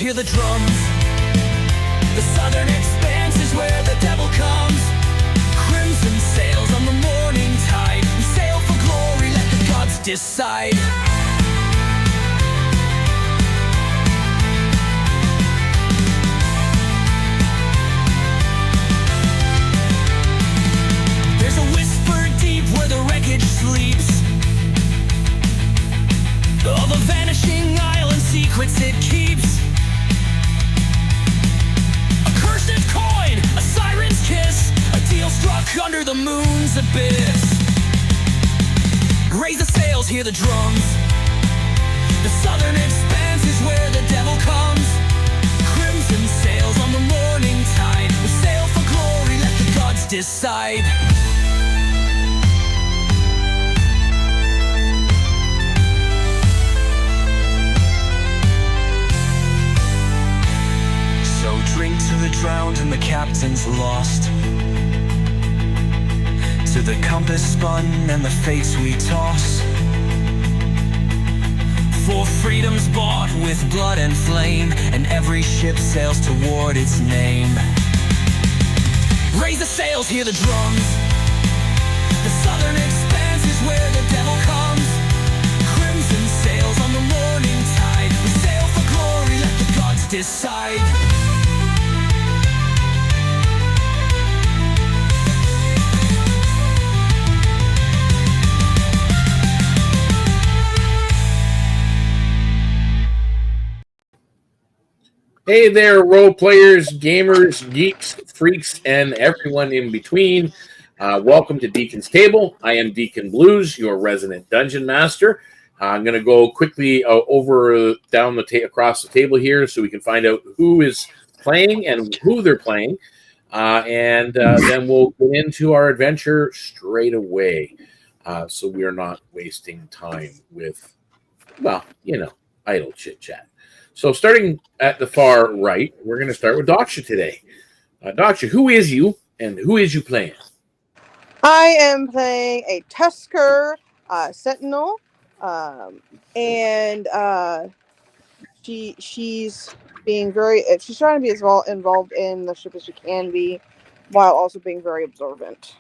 hear the drums. The Southern Expanse is where the devil comes. Crimson sails on the morning tide. We sail for glory, let the gods decide. There's a whisper deep where the wreckage sleeps, of a vanishing island, secrets it keeps. A cursed coin, a siren's kiss, a deal struck under the moon's abyss. Raise the sails, hear the drums. The Southern Expanse is where the devil comes. Crimson sails on the morning tide. We sail for glory, let the gods decide. So drink to the drowned and the captain's lost, to the compass spun and the fates we toss. For freedom's bought with blood and flame, and every ship sails toward its name. Raise the sails, hear the drums. The Southern Expanse is where the devil comes. Crimson sails on the morning tide. We sail for glory, let the gods decide. Hey there, role players, gamers, geeks, freaks, and everyone in between. Welcome to Deacon's Table. I am Deacon Blues, your resident dungeon master. I'm going to go quickly across the table here so we can find out who is playing and who they're playing. And then we'll get into our adventure straight away. So we are not wasting time with, idle chit-chat. So starting at the far right, we're going to start with Daksha today. Daksha, who is you and who is you playing? I am playing a Tusker Sentinel, and she's being she's trying to be as well involved in the ship as she can be, while also being very observant.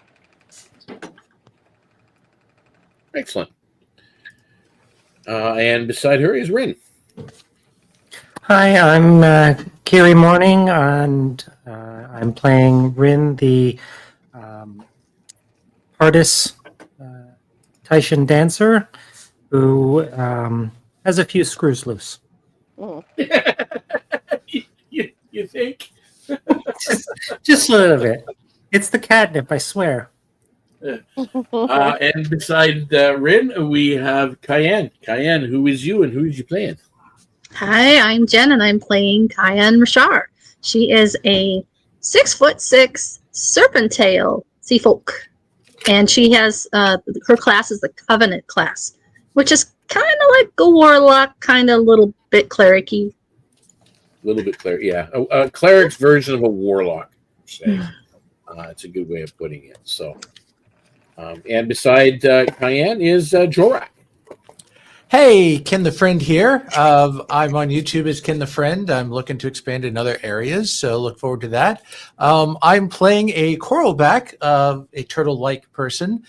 Excellent. And beside her is Rin. Hi, I'm Kiri Morning, and I'm playing Rin, the artist Taishan dancer, who has a few screws loose. Mm. you think? just a little bit. It's the catnip, I swear. And beside Rin, we have Cayenne. Cayenne, who is you and who is you playing? Hi, I'm Jen, and I'm playing Cayenne Rashar. She is a 6'6" serpentale sea folk, and she has her class is the Covenant class, which is kind of like a warlock, kind of a little bit cleric-y. A little bit cleric, yeah. A cleric's version of a warlock. It's a good way of putting it. So, and beside Cayenne is Jorak. Hey, Ken the Friend here. I'm on YouTube as Ken the Friend. I'm looking to expand in other areas, so look forward to that. I'm playing a coralback, a turtle-like person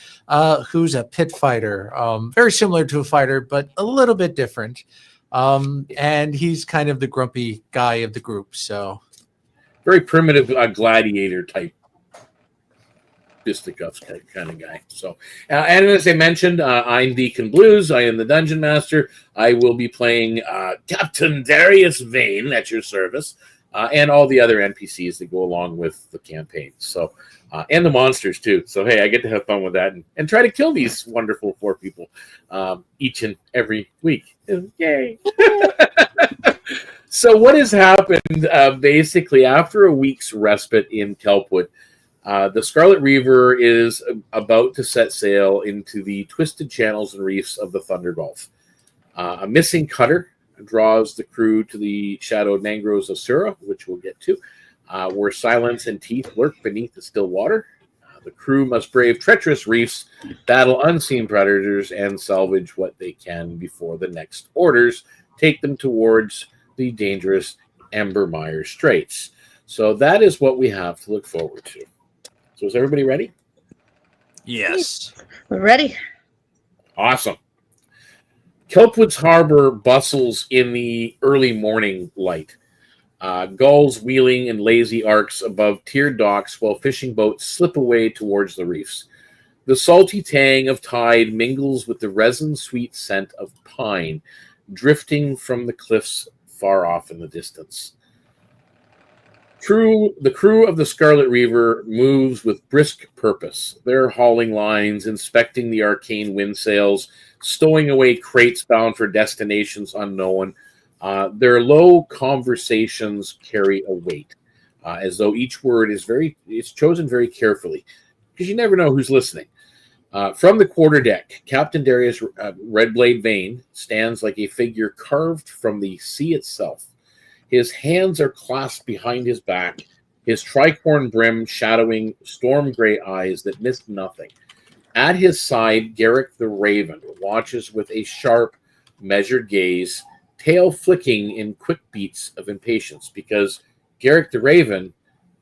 who's a pit fighter, very similar to a fighter, but a little bit different. And he's kind of the grumpy guy of the group. So, very primitive gladiator type. Fisticuffs kind of guy. So, and as I mentioned, I'm Deacon Blues. I am the Dungeon Master. I will be playing Captain Darius Vane at your service, and all the other NPCs that go along with the campaign. So, and the monsters too. So, hey, I get to have fun with that and try to kill these wonderful 4 people each and every week. Yay! So, what has happened basically after a week's respite in Kelpwood? The Scarlet Reaver is about to set sail into the twisted channels and reefs of the Thunder Gulf. A missing cutter draws the crew to the shadowed mangroves of Sura, which we'll get to, where silence and teeth lurk beneath the still water. The crew must brave treacherous reefs, battle unseen predators, and salvage what they can before the next orders take them towards the dangerous Embermire Straits. So that is what we have to look forward to. So is everybody ready? Yes. We're ready. Awesome. Kelpwood's harbor bustles in the early morning light. Gulls wheeling in lazy arcs above tiered docks while fishing boats slip away towards the reefs. The salty tang of tide mingles with the resin-sweet scent of pine drifting from the cliffs far off in the distance. The crew of the Scarlet Reaver moves with brisk purpose. They're hauling lines, inspecting the arcane wind sails, stowing away crates bound for destinations unknown. Their low conversations carry a weight, as though each word is chosen very carefully, because you never know who's listening. From the quarterdeck, Captain Darius Redblade Vane stands like a figure carved from the sea itself. His hands are clasped behind his back, his tricorn brim shadowing storm gray eyes that miss nothing. At his side, Garrick the Raven watches with a sharp, measured gaze, tail flicking in quick beats of impatience, because Garrick the Raven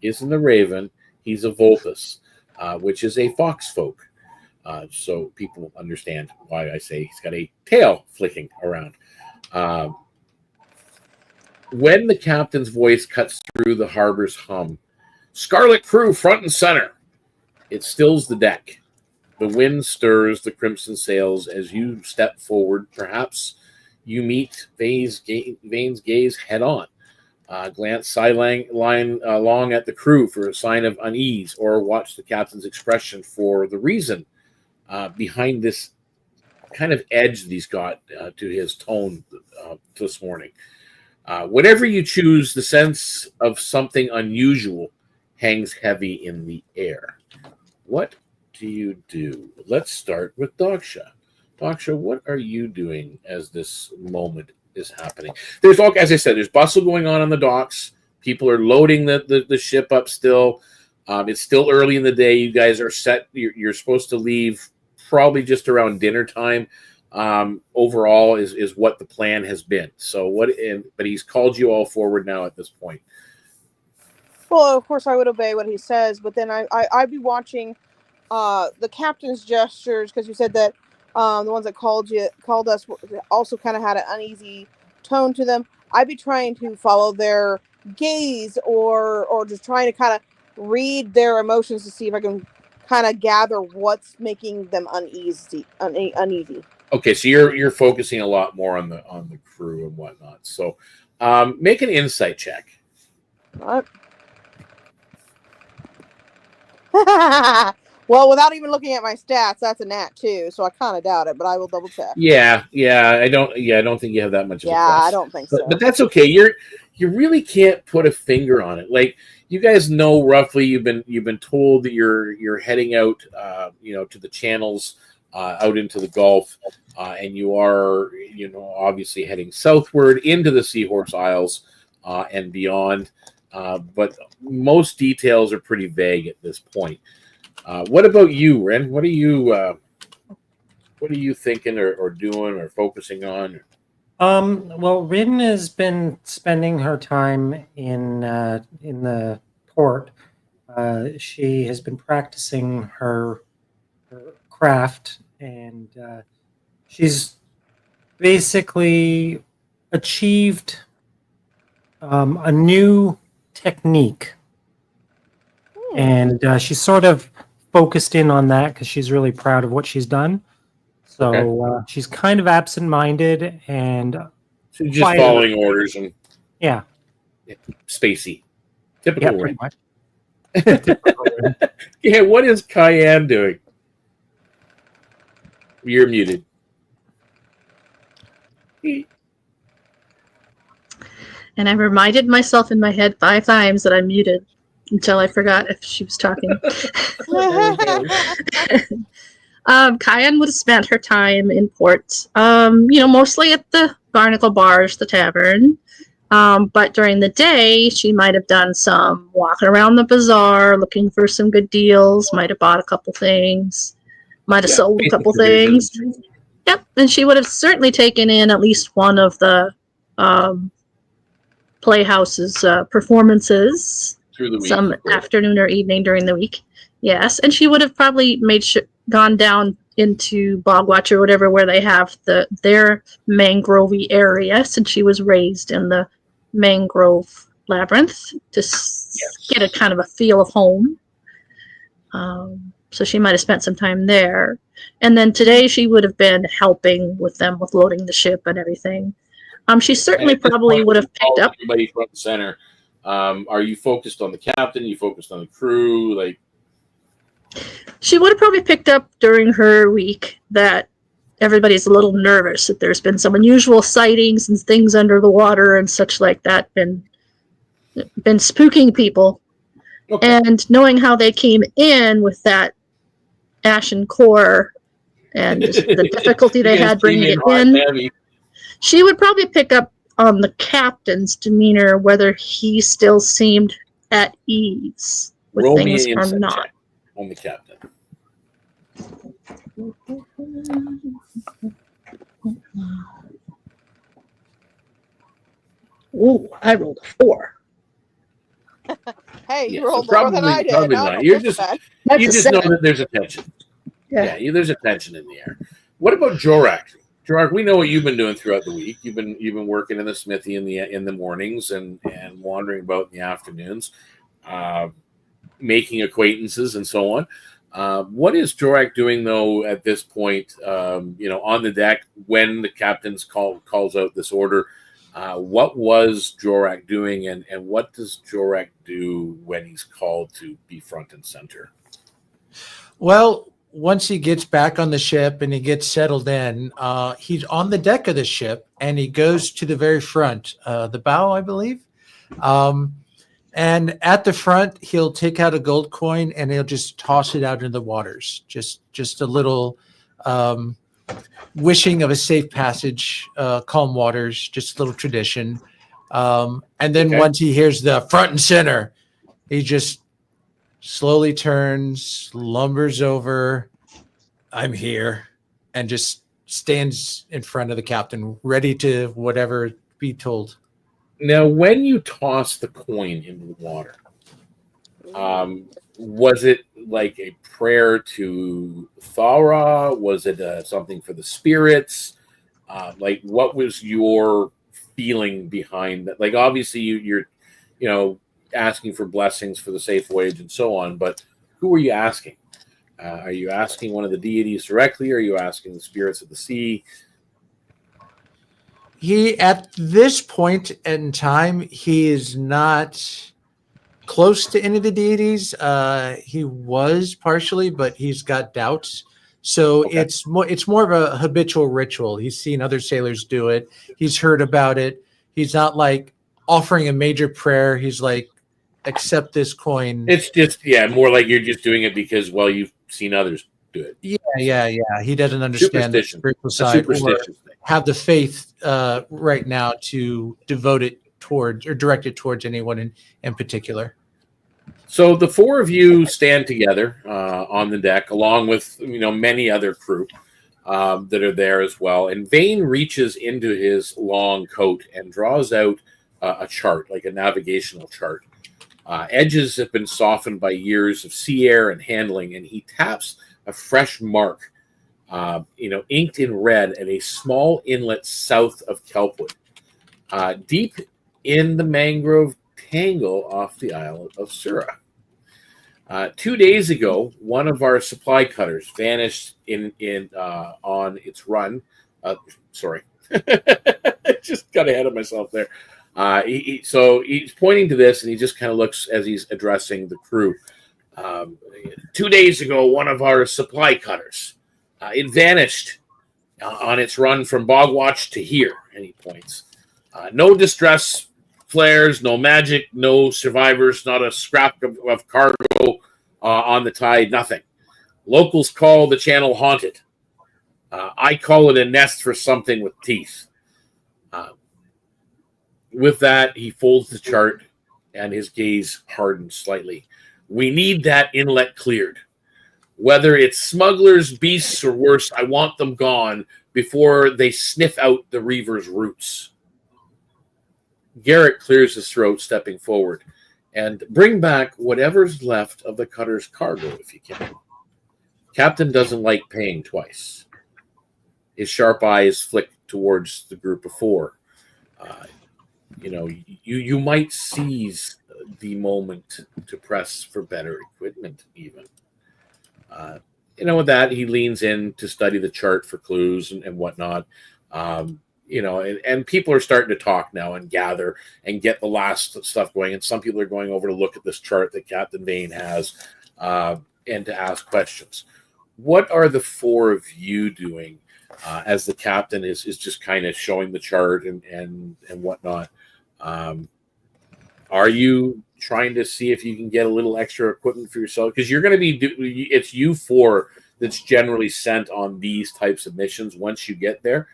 isn't a raven, he's a Vulpus, which is a foxfolk. So people understand why I say he's got a tail flicking around. When the captain's voice cuts through the harbor's hum, Scarlet Crew front and center, it stills the deck. The wind stirs the crimson sails as you step forward. Perhaps you meet Vane's gaze head on. Glance sideline along at the crew for a sign of unease, or watch the captain's expression for the reason behind this kind of edge that he's got to his tone this morning. Whatever you choose, the sense of something unusual hangs heavy in the air. What do you do? Let's start with Daksha. Daksha, what are you doing as this moment is happening? There's, as I said, there's bustle going on the docks. People are loading the ship up still. It's still early in the day. You guys are set. You're supposed to leave probably just around dinner time. Overall is what the plan has been. So but he's called you all forward now at this point. Well, of course I would obey what he says, but then I'd be watching the captain's gestures, because you said that the ones that called us also kind of had an uneasy tone to them. I'd be trying to follow their gaze, or just trying to kind of read their emotions to see if I can kind of gather what's making them uneasy. Okay, so you're focusing a lot more on the crew and whatnot. So make an insight check. What? Well, without even looking at my stats, that's a nat 2, so I kind of doubt it, but I will double check. Yeah, I don't think you have that much of a plus. I don't think so. But that's okay. You really can't put a finger on it. Like, you guys know roughly, you've been told that you're heading out to the channels out into the Gulf, and you are obviously heading southward into the Seahorse Isles and beyond. But most details are pretty vague at this point. What about you, Ren? What are you thinking or doing or focusing on? Well, Rin has been spending her time in the port. She has been practicing her craft, and she's basically achieved a new technique, and she's sort of focused in on that because she's really proud of what she's done. So she's kind of absent-minded and she's just following orders and spacey. Typical pretty much. Yeah, what is Cayenne doing? You're muted. And I reminded myself in my head 5 times that I'm muted until I forgot if she was talking. Cayenne would have spent her time in port, mostly at the Barnacle Bars, the tavern. But during the day, she might have done some walking around the bazaar, looking for some good deals, might have bought a couple things, might have sold a couple things. Yep, and she would have certainly taken in at least one of the Playhouse's performances, Through the week. some afternoon or evening during the week. Yes, and she would have probably gone down into Bogwatch or whatever, where they have their mangrovey area, since she was raised in the mangrove labyrinth, to get a kind of a feel of home. So she might have spent some time there. And then today she would have been helping with them with loading the ship and everything. She certainly probably would have picked up everybody front and center. Are you focused on the captain? Are you focused on the crew? Like, she would have probably picked up during her week that everybody's a little nervous, that there's been some unusual sightings and things under the water and such like that, been spooking people. okay. And knowing how they came in with that ashen core and just the difficulty they had bringing it in, heavy. she would probably pick up on the captain's demeanor, whether he still seemed at ease with Roll me things an or insight not. check on the captain. Ooh, I rolled a 4. Hey, Yeah, you rolled so more than I did. probably I not. don't You're feel just bad. That's you a just know 7. that there's a tension. Yeah. There's a tension in the air. What about Jorak? Jorak, we know what you've been doing throughout the week. You've been working in the smithy in the mornings and wandering about in the afternoons, making acquaintances and so on. What is Jorak doing though at this point? On the deck when the captain's calls out this order. What was Jorak doing, and what does Jorak do when he's called to be front and center? Well, once he gets back on the ship and he gets settled in, he's on the deck of the ship and he goes to the very front, the bow, I believe. And at the front, he'll take out a gold coin and he'll just toss it out into the waters. Just a little wishing of a safe passage, calm waters, just a little tradition. And then once he hears the front and center, he just slowly turns, lumbers over, I'm here, and just stands in front of the captain, ready to whatever be told. Now, when you toss the coin into the water, was it like a prayer to Thara? Was it something for the spirits? Like, what was your feeling behind that? Like, obviously, you're asking for blessings for the safe voyage and so on, but who are you asking? Are you asking one of the deities directly? Or are you asking the spirits of the sea? He, at this point in time, he is not close to any of the deities. He was partially, but he's got doubts. So it's more of a habitual ritual. He's seen other sailors do it. He's heard about it. He's not like offering a major prayer. He's like, accept this coin. It's just, more like you're just doing it because, well, you've seen others do it. Yeah. He doesn't understand the spiritual side or have the faith right now to devote it towards or direct it towards anyone in particular. So the four of you stand together on the deck, along with many other crew that are there as well. And Vane reaches into his long coat and draws out a chart, like a navigational chart. Edges have been softened by years of sea air and handling, and he taps a fresh mark, inked in red at a small inlet south of Kelpwood, deep in the mangrove tangle off the Isle of Sura. 2 days ago, one of our supply cutters vanished on its run. Sorry, just got ahead of myself there. So he's pointing to this, and he just kind of looks as he's addressing the crew. 2 days ago, one of our supply cutters, it vanished on its run from Bogwatch to here, and he points. No distress flares, no magic, no survivors, not a scrap of cargo on the tide, nothing. Locals call the channel haunted. I call it a nest for something with teeth. With that, he folds the chart, and his gaze hardens slightly. We need that inlet cleared. Whether it's smugglers, beasts, or worse, I want them gone before they sniff out the Reaver's roots. Garrett clears his throat, stepping forward. And bring back whatever's left of the cutter's cargo, if you can. Captain doesn't like paying twice. His sharp eyes flick towards the group of four. You might seize the moment to press for better equipment, even. With that, he leans in to study the chart for clues and whatnot. And people are starting to talk now and gather and get the last stuff going. And some people are going over to look at this chart that Captain Vane has and to ask questions. What are the four of you doing as the captain is just kind of showing the chart and whatnot? Are you trying to see if you can get a little extra equipment for yourself? Because you're going to be, it's you four that's generally sent on these types of missions once you get there.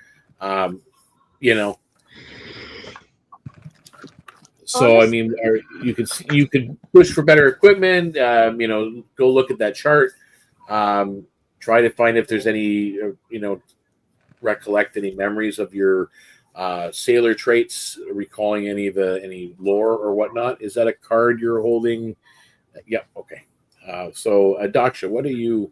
So I mean, you could push for better equipment. Go look at that chart. Try to find if there's any, recollect any memories of your sailor traits, recalling any lore or whatnot. Is that a card you're holding? Yeah. Okay. So Daksha, what are you?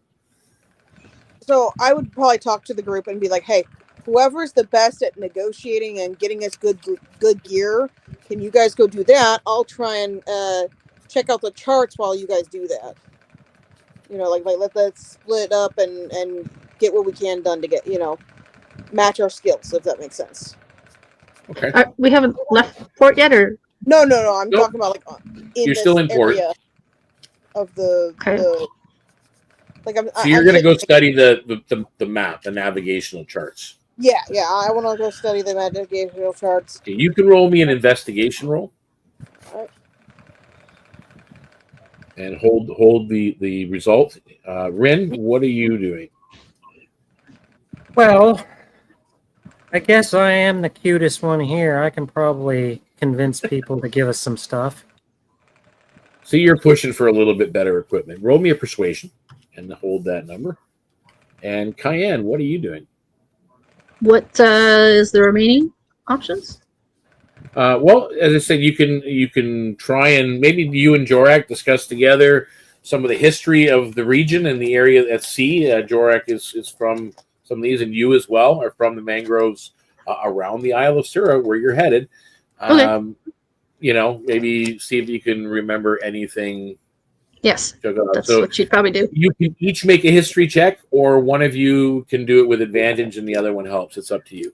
So I would probably talk to the group and be like, hey, whoever's the best at negotiating and getting us good gear, can you guys go do that? I'll try and check out the charts while you guys do that. Let's split up and get what we can done to get, match our skills, if that makes sense. Okay. We haven't left port yet, or No. I'm talking about You're still in port of the. Okay. So you're going to go study the map, the navigational charts. Yeah. I want to go study the navigational charts. Okay, you can roll me an investigation roll. All right. And hold the result. Rin, what are you doing? Well, I guess I am the cutest one here. I can probably convince people to give us some stuff. So you're pushing for a little bit better equipment. Roll me a persuasion and hold that number. And Cayenne, what are you doing? what is the remaining options? Well, as I said, you can try and maybe you and Jorak discuss together some of the history of the region and the area at sea. Jorak is from some of these, and you as well are from the mangroves around the Isle of Sura, where you're headed. Okay. Maybe see if you can remember anything. Yes, that's So what you'd probably do. you can each make a history check, or one of you can do it with advantage and the other one helps. It's up to you.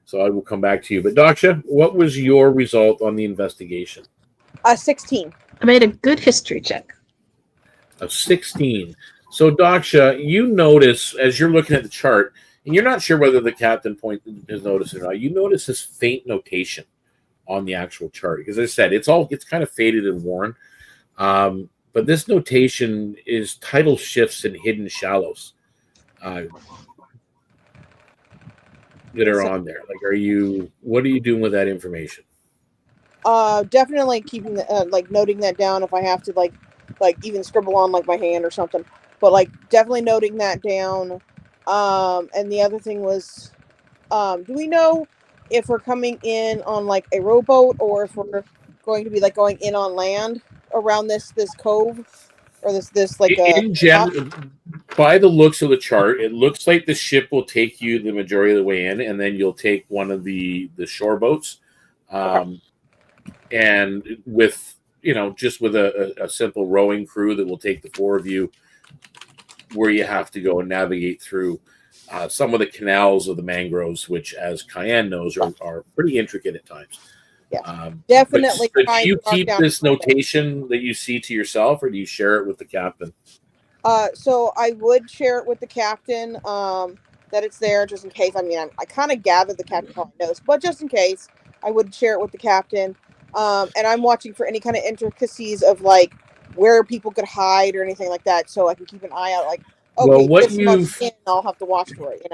So I will come back to you. But Daksha, what was your result on the investigation? 16. I made a good history check. Of 16. So Daksha, you notice as you're looking at the chart, and you're not sure whether the captain point has noticed it or not, you notice this faint notation on the actual chart. Because as I said, it's kind of faded and worn. But this notation is tidal shifts and hidden shallows that are on there. What are you doing with that information? Definitely keeping noting that down if I have to even scribble on my hand or something. But definitely noting that down. And the other thing was, do we know if we're coming in on a rowboat or if we're going to be going in on land around this cove or this in general, by the looks of the chart, it looks like the ship will take you the majority of the way in, and then you'll take one of the shore boats. And with just with a simple rowing crew that will take the four of you where you have to go and navigate through some of the canals of the mangroves, which, as Cayenne knows, are pretty intricate at times. Yeah, definitely. But do you keep this notation that you see to yourself, or do you share it with the captain? So I would share it with the captain, that it's there just in case. I mean, I kind of gathered the captain probably knows, but just in case, I would share it with the captain. And I'm watching for any kind of intricacies of where people could hide or anything like that, so I can keep an eye out. Okay, well, this much in, I'll have to watch for it.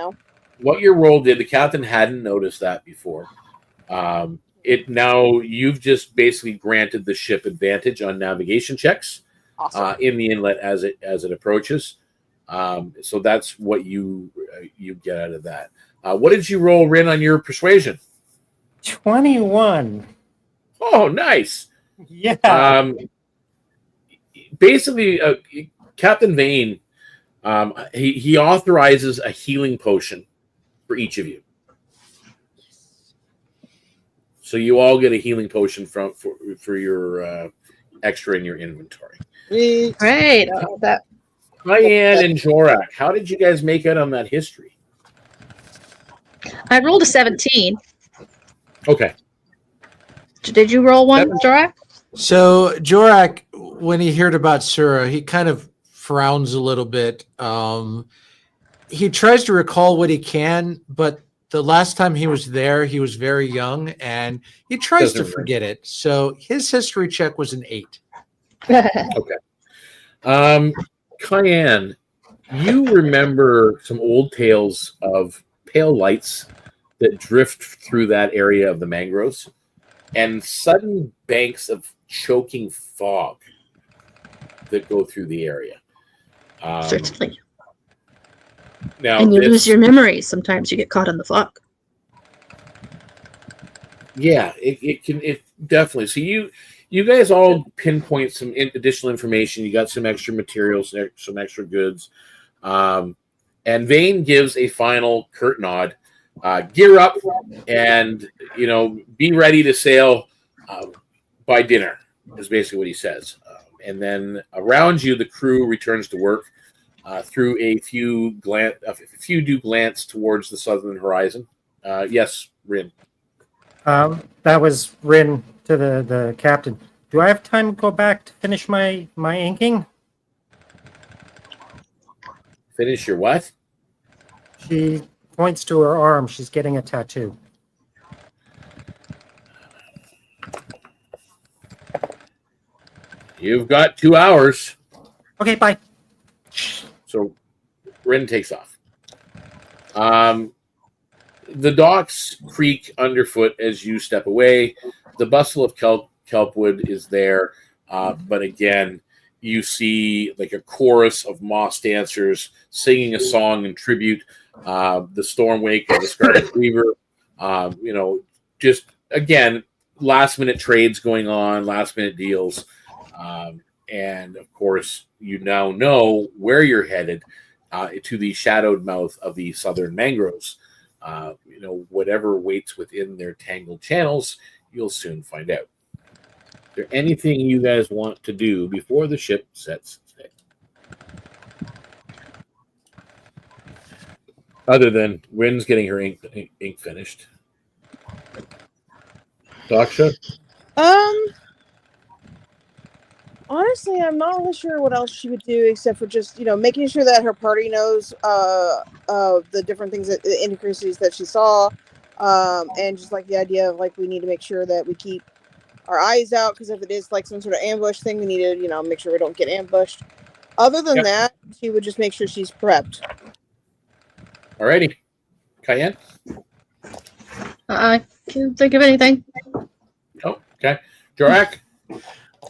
What your role did, the captain hadn't noticed that before. Now you've just basically granted the ship advantage on navigation checks. Awesome. In the inlet as it approaches. So that's what you get out of that. What did you roll, Rin, on your persuasion? 21. Oh, nice. Yeah. Basically, Captain Vane, he authorizes a healing potion for each of you. So you all get a healing potion for your extra in your inventory. Great. That Diane and Jorak, how did you guys make out on that history? I rolled a 17. Okay. Did you roll one, Jorak? So Jorak, when he heard about Sura, he kind of frowns a little bit. He tries to recall what he can, but the last time he was there, he was very young, and he tries to forget it. So his history check was an 8. Okay. Cayenne, you remember some old tales of pale lights that drift through that area of the mangroves and sudden banks of choking fog that go through the area. Certainly. Now, And you lose your memories. Sometimes you get caught in the fog. Yeah, it definitely. So you guys all pinpoint some additional information. You got some extra materials, some extra goods, and Vane gives a final curt nod. Gear up, and be ready to sail by dinner. Is basically what he says. And then around you, the crew returns to work. Through a few do glance towards the southern horizon. Yes, Rin. That was Rin to the captain. Do I have time to go back to finish my inking? Finish your what? She points to her arm. She's getting a tattoo. You've got 2 hours. Okay, bye. So Rin takes off. The docks creak underfoot as you step away. The bustle of kelpwood is there, but again, you see like a chorus of moss dancers singing a song in tribute. The storm wake of the Scarlet Weaver. Just again, last minute trades going on, last minute deals. And of course, you now know where you're headed to the shadowed mouth of the southern mangroves. Whatever waits within their tangled channels, you'll soon find out. Is there anything you guys want to do before the ship sets sail? Other than Rin's getting her ink finished. Daksha? Honestly, I'm not really sure what else she would do except for just, making sure that her party knows the different things, that the inaccuracies that she saw, and just like the idea of like we need to make sure that we keep our eyes out, because if it is like some sort of ambush thing, we need to, make sure we don't get ambushed. Other than that, she would just make sure she's prepped. Alrighty. Cayenne? I can't think of anything. Oh, okay. Jorak?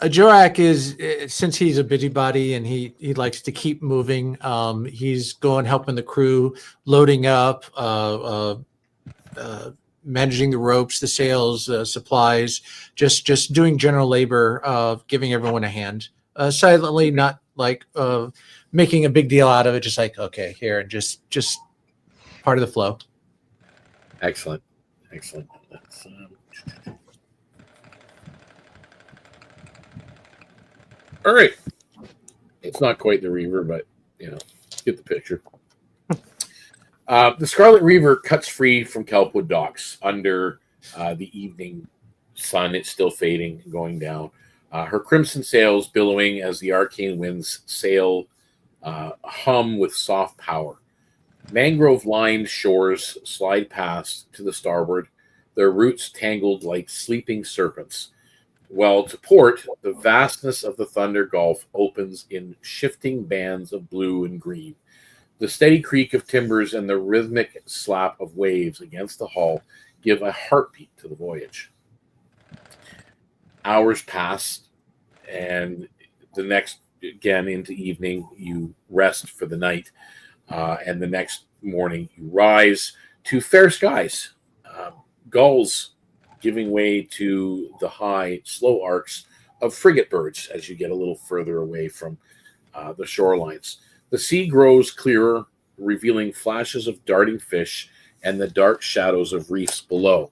Jorak is, since he's a busybody and he likes to keep moving, he's going helping the crew, loading up, managing the ropes, the sails, supplies, just doing general labor, giving everyone a hand, silently, not like making a big deal out of it, just like, okay, here, and just part of the flow. Excellent. Let's, all right. It's not quite the Reaver, but, get the picture. The Scarlet Reaver cuts free from Kelpwood docks under the evening sun. It's still fading and going down. Her crimson sails billowing as the arcane winds sail hum with soft power. Mangrove-lined shores slide past to the starboard, their roots tangled like sleeping serpents. Well, to port, the vastness of the Thunder Gulf opens in shifting bands of blue and green. The steady creak of timbers and the rhythmic slap of waves against the hull give a heartbeat to the voyage. Hours pass, and the next, again, into evening, you rest for the night, and the next morning you rise to fair skies. Gulls giving way to the high, slow arcs of frigate birds as you get a little further away from the shorelines. The sea grows clearer, revealing flashes of darting fish and the dark shadows of reefs below.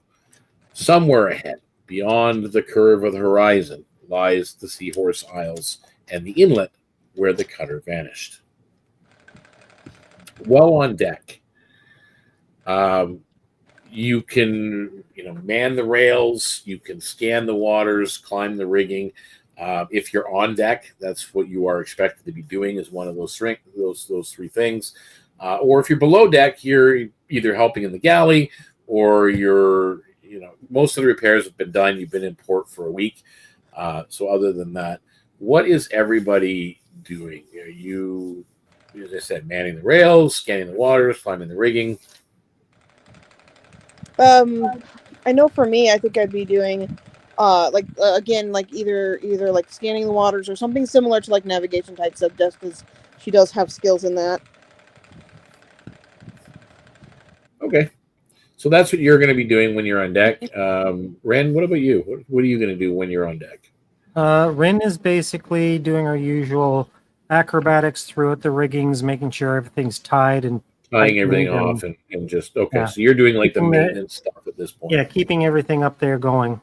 Somewhere ahead, beyond the curve of the horizon, lies the Seahorse Isles and the inlet where the cutter vanished. Well on deck, you can man the rails, you can scan the waters, climb the rigging. If you're on deck, that's what you are expected to be doing, is one of those three things. Or if you're below deck, you're either helping in the galley, or you're most of the repairs have been done. You've been in port for a week. So other than that, what is everybody doing? Are you, as I said, manning the rails, scanning the waters, climbing the rigging? I know for me, I think I'd be doing again, like either like scanning the waters or something similar to like navigation type stuff, just because she does have skills in that. Okay, so that's what you're going to be doing when you're on deck. Ren, what about you? What are you going to do when you're on deck? Rin is basically doing our usual acrobatics throughout the riggings, making sure everything's tied and Tying everything tightened off and just okay. Yeah. So you're doing like the Keeping the- maintenance stuff at this point. yeah, keeping everything up there going.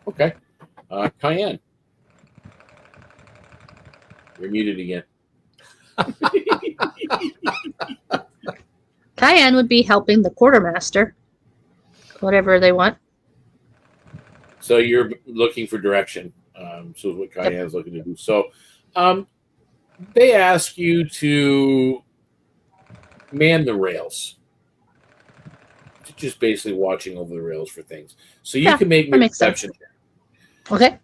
Okay, Cayenne, you're muted again. Cayenne would be helping the quartermaster, whatever they want. So you're looking for direction. So what Cayenne's looking to do. So they ask you to man the rails. Just basically watching over the rails for things. So you can make me a perception check. Okay.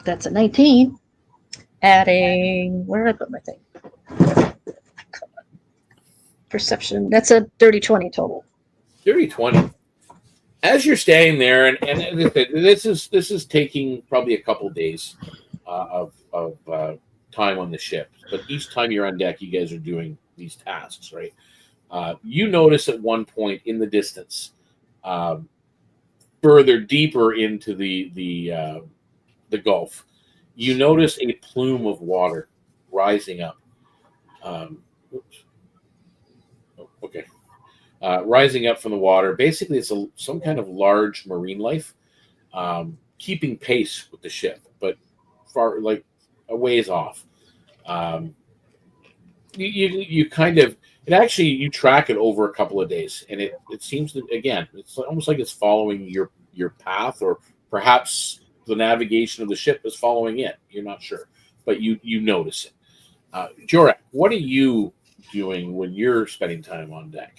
That's a 19. Adding, where did I put my thing? Perception. That's a 30-20 total. 30-20. As you're staying there, and this is taking probably a couple days of time on the ship. But each time you're on deck, you guys are doing these tasks, right? You notice at one point in the distance, further deeper into the Gulf, you notice a plume of water rising up. Rising up from the water. Basically, it's some kind of large marine life, keeping pace with the ship, but far, like, a ways off. You kind of, it actually, you track it over a couple of days, and it seems that, again, it's almost like it's following your path, or perhaps the navigation of the ship is following it. You're not sure, but you notice it. Jorak, what are you doing when you're spending time on deck?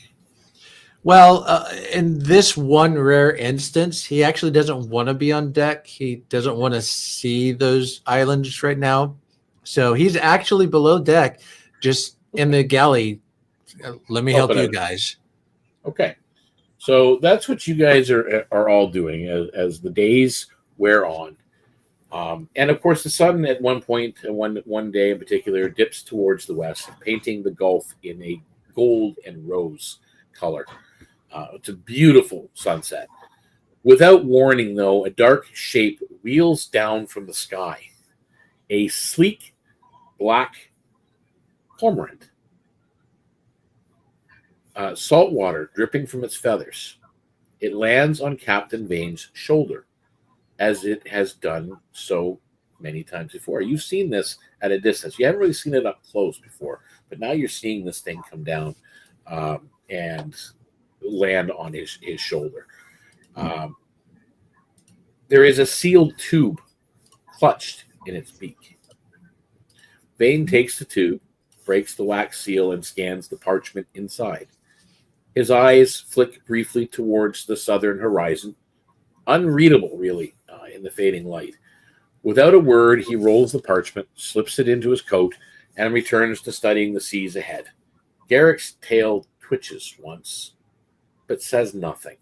Well, in this one rare instance, he actually doesn't want to be on deck. He doesn't want to see those islands right now. So he's actually below deck, just in the galley. Let me help you guys. Okay. So that's what you guys are all doing as the days wear on. And of course, the sun at one point, one day in particular, dips towards the west, painting the Gulf in a gold and rose color. It's a beautiful sunset. Without warning, though, a dark shape wheels down from the sky. A sleek, black cormorant. Salt water dripping from its feathers. It lands on Captain Vane's shoulder, as it has done so many times before. You've seen this at a distance. You haven't really seen it up close before, but now you're seeing this thing come down and land on his shoulder. There is a sealed tube clutched in its beak. Vane takes the tube, breaks the wax seal, and scans the parchment inside. His eyes flick briefly towards the southern horizon, unreadable, really, in the fading light. Without a word, he rolls the parchment, slips it into his coat, and returns to studying the seas ahead. Garrick's tail twitches once, but says nothing.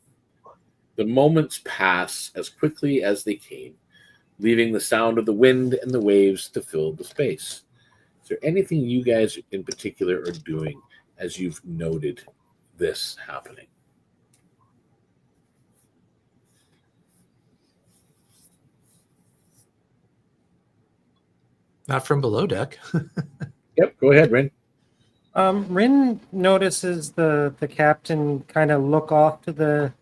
The moments pass as quickly as they came, leaving the sound of the wind and the waves to fill the space. Is there anything you guys in particular are doing as you've noted this happening? Not from below deck. Yep, go ahead, Rin. Rin notices the captain kind of look off to the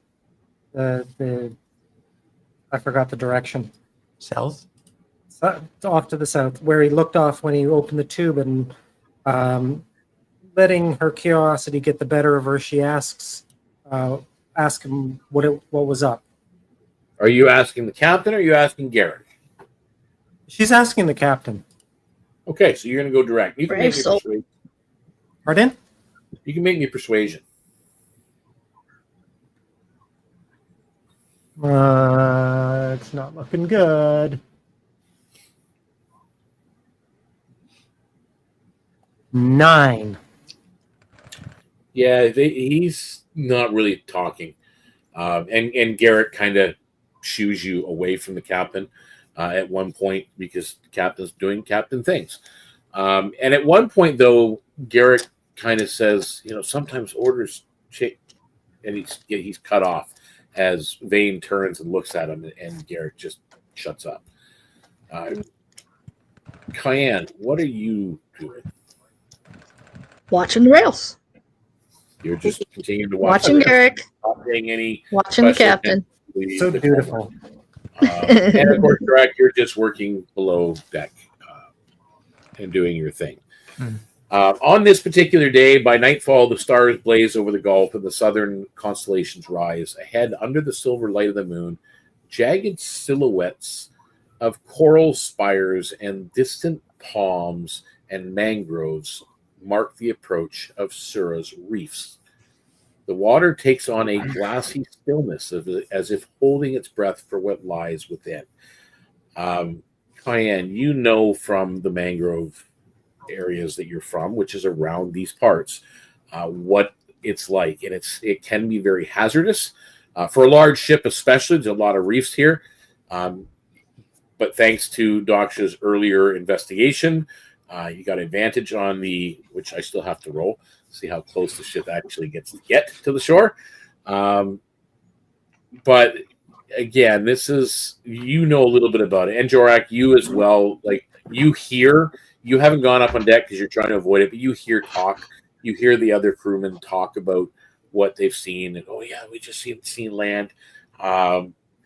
I forgot the direction. South? Off to the south, where he looked off when he opened the tube, and letting her curiosity get the better of her, she asks him what was up. Are you asking the captain or are you asking Garrett? She's asking the captain. Okay, so you're going to go direct. You can Brave make me soul. persuasion. Pardon? You can make me persuasion. It's not looking good. 9. Yeah, he's not really talking. And Garrett kind of shoos you away from the captain at one point because the captain's doing captain things. And at one point, though, Garrett kind of says, sometimes orders change. And he's cut off as Vane turns and looks at him, and Garrett just shuts up. Cayenne, what are you doing? Watching the rails. You're just continuing to watch. Watching Garrick. Not paying any Watching the special captain. attention to So the beautiful. and of course, Drac, you're just working below deck and doing your thing. On this particular day, by nightfall, the stars blaze over the Gulf and the southern constellations rise. Ahead, under the silver light of the moon, jagged silhouettes of coral spires and distant palms and mangroves mark the approach of Sura's reefs. The water takes on a glassy stillness as if holding its breath for what lies within. Cayenne, you know from the mangrove areas that you're from, which is around these parts, what it's like. And it can be very hazardous. For a large ship especially, there's a lot of reefs here. But thanks to Daksha's earlier investigation, you got advantage on which I still have to roll, see how close the ship actually gets to the shore. But again, this is, a little bit about it. And Jorak, you as well, like you haven't gone up on deck because you're trying to avoid it, but you hear the other crewmen talk about what they've seen, and we just seen land.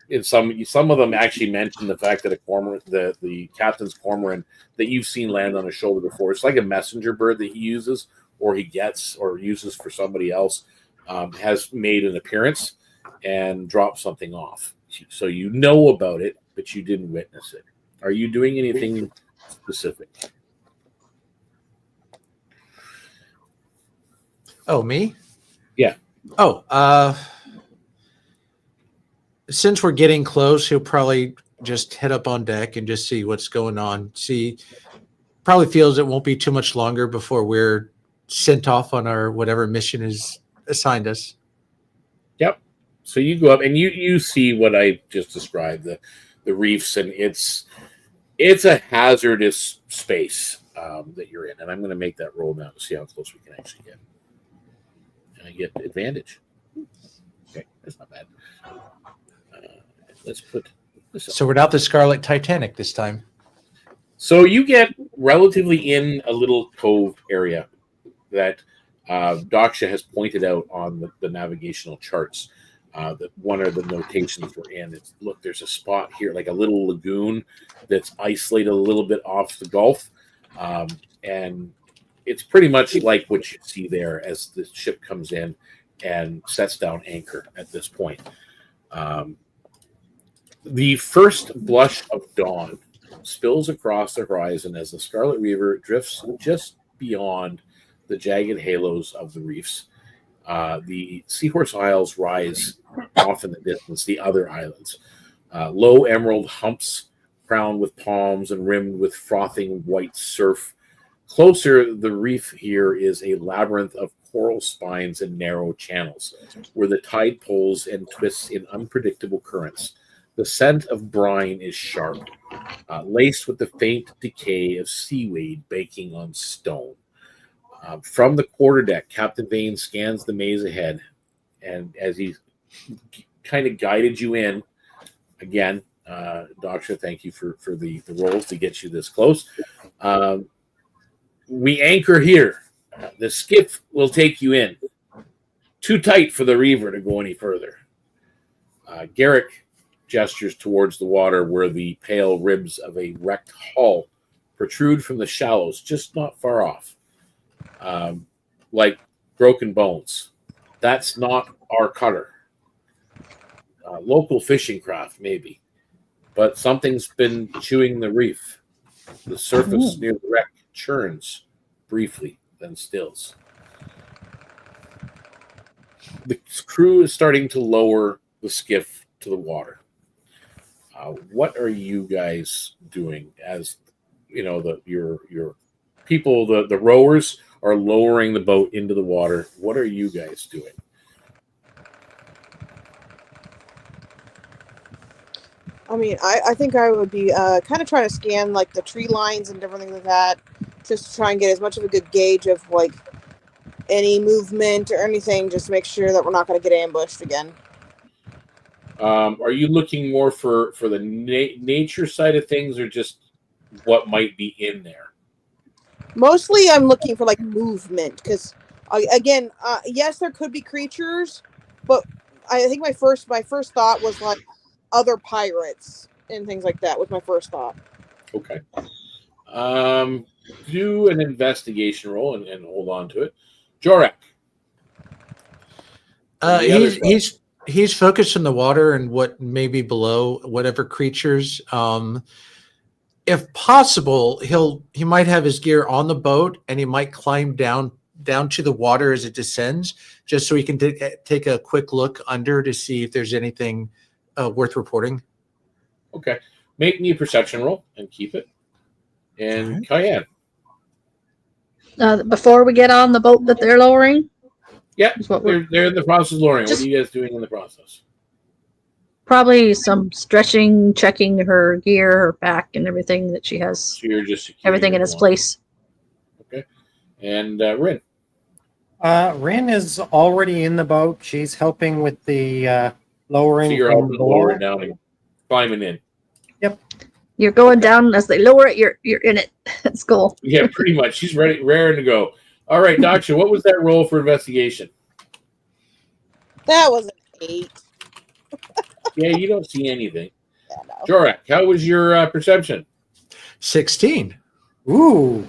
And some of them actually mention the fact that a cormorant, the captain's cormorant that you've seen land on his shoulder before. It's like a messenger bird that he uses, or he gets, or uses for somebody else, has made an appearance and dropped something off. So you know about it, but you didn't witness it. Are you doing anything specific? Oh, me? Yeah. Oh, since we're getting close, he'll probably just head up on deck and just see what's going on. Probably feels it won't be too much longer before we're sent off on our whatever mission is assigned us. Yep. So you go up and you see what I just described, the reefs, and it's a hazardous space that you're in. And I'm going to make that roll now to see how close we can actually get. And I get advantage. Okay, that's not bad. Let's put this up. So we're not the Scarlet Titanic this time. So you get relatively in a little cove area that Daksha has pointed out on the navigational charts. That one of the notations we're in. Look, there's a spot here, like a little lagoon that's isolated a little bit off the Gulf. And it's pretty much like what you see there as the ship comes in and sets down anchor at this point. The first blush of dawn spills across the horizon as the Scarlet Reaver drifts just beyond the jagged halos of the reefs. The Seahorse Isles rise off in the distance, the other islands. Low emerald humps crowned with palms and rimmed with frothing white surf. Closer, the reef here is a labyrinth of coral spines and narrow channels where the tide pulls and twists in unpredictable currents. The scent of brine is sharp, laced with the faint decay of seaweed baking on stone. From the quarterdeck, Captain Vane scans the maze ahead, and as he kind of guided you in, again, Doctor, thank you for the rolls to get you this close. We anchor here. The skiff will take you in. Too tight for the reaver to go any further. Garrick gestures towards the water where the pale ribs of a wrecked hull protrude from the shallows, just not far off, like broken bones. That's not our cutter. Local fishing craft, maybe, but something's been chewing the reef. The surface near the wreck churns briefly, then stills. The crew is starting to lower the skiff to the water. What are you guys doing? As you know, your people, the rowers are lowering the boat into the water. What are you guys doing? I mean, I think I would be kind of trying to scan like the tree lines and different things like that, just to try and get as much of a good gauge of like any movement or anything, just to make sure that we're not going to get ambushed again. Are you looking more for the nature side of things, or just what might be in there? Mostly, I'm looking for like movement because, again, yes, there could be creatures, but I think my first thought was like other pirates and things like that was my first thought. Okay. Do an investigation roll and hold on to it. Jorak. He's focused on the water and what may be below, whatever creatures. If possible, he might have his gear on the boat and he might climb down to the water as it descends, just so he can take a quick look under to see if there's anything worth reporting. Okay. Make me a perception roll and keep it. And Cayenne. Before we get on the boat that they're lowering? Yeah, they're in the process of lowering. What are you guys doing in the process? Probably some stretching, checking her gear, her back, and everything that she has. So you're just everything in its place. Okay. And Rin. Rin is already in the boat. She's helping with the lowering. So you're from helping below. lower it down and climbing in. Yep. You're going down as they lower it. You're in it. It's cool. Yeah, pretty much. She's raring to go. All right, Doctor, what was that roll for investigation? That was an 8. Yeah, you don't see anything. Yeah, no. Jorak, how was your perception? 16. Ooh.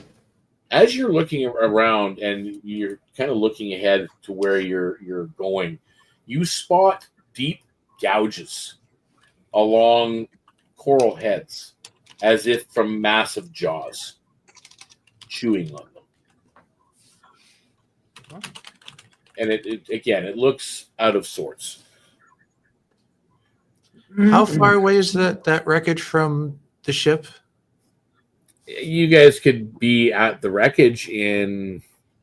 As you're looking around and you're kind of looking ahead to where you're going, you spot deep gouges along coral heads, as if from massive jaws chewing on them. And it looks out of sorts. How far away is that wreckage from the ship? You guys could be at the wreckage in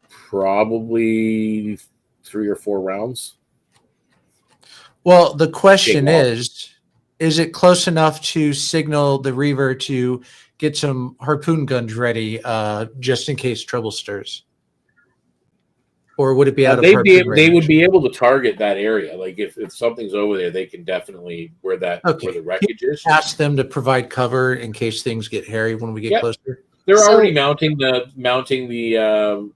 probably 3 or 4 rounds. Well, the question is it close enough to signal the reaver to get some harpoon guns ready, just in case trouble stirs? Or would it be out of harpoon range? They would be able to target that area. Like if something's over there, they can definitely where the wreckage is. Ask them to provide cover in case things get hairy when we get closer. They're already mounting the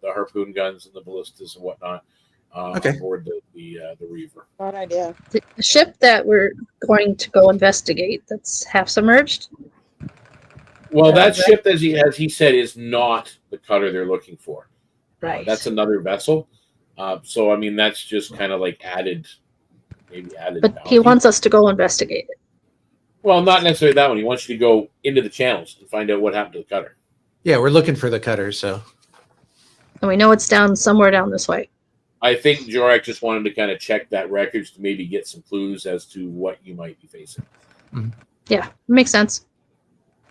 harpoon guns and the ballistas and whatnot on board the reaver. Bad idea. The ship that we're going to go investigate, that's half submerged. Well, that ship, as he said, is not the cutter they're looking for. Right. That's another vessel. So I mean, that's just kind of like added. But he wants us to go investigate it. Well, not necessarily that one. He wants you to go into the channels and find out what happened to the cutter. Yeah, we're looking for the cutter, so. And we know it's down somewhere down this way. I think Jorak just wanted to kind of check that wreckage to maybe get some clues as to what you might be facing. Mm-hmm. Yeah, makes sense.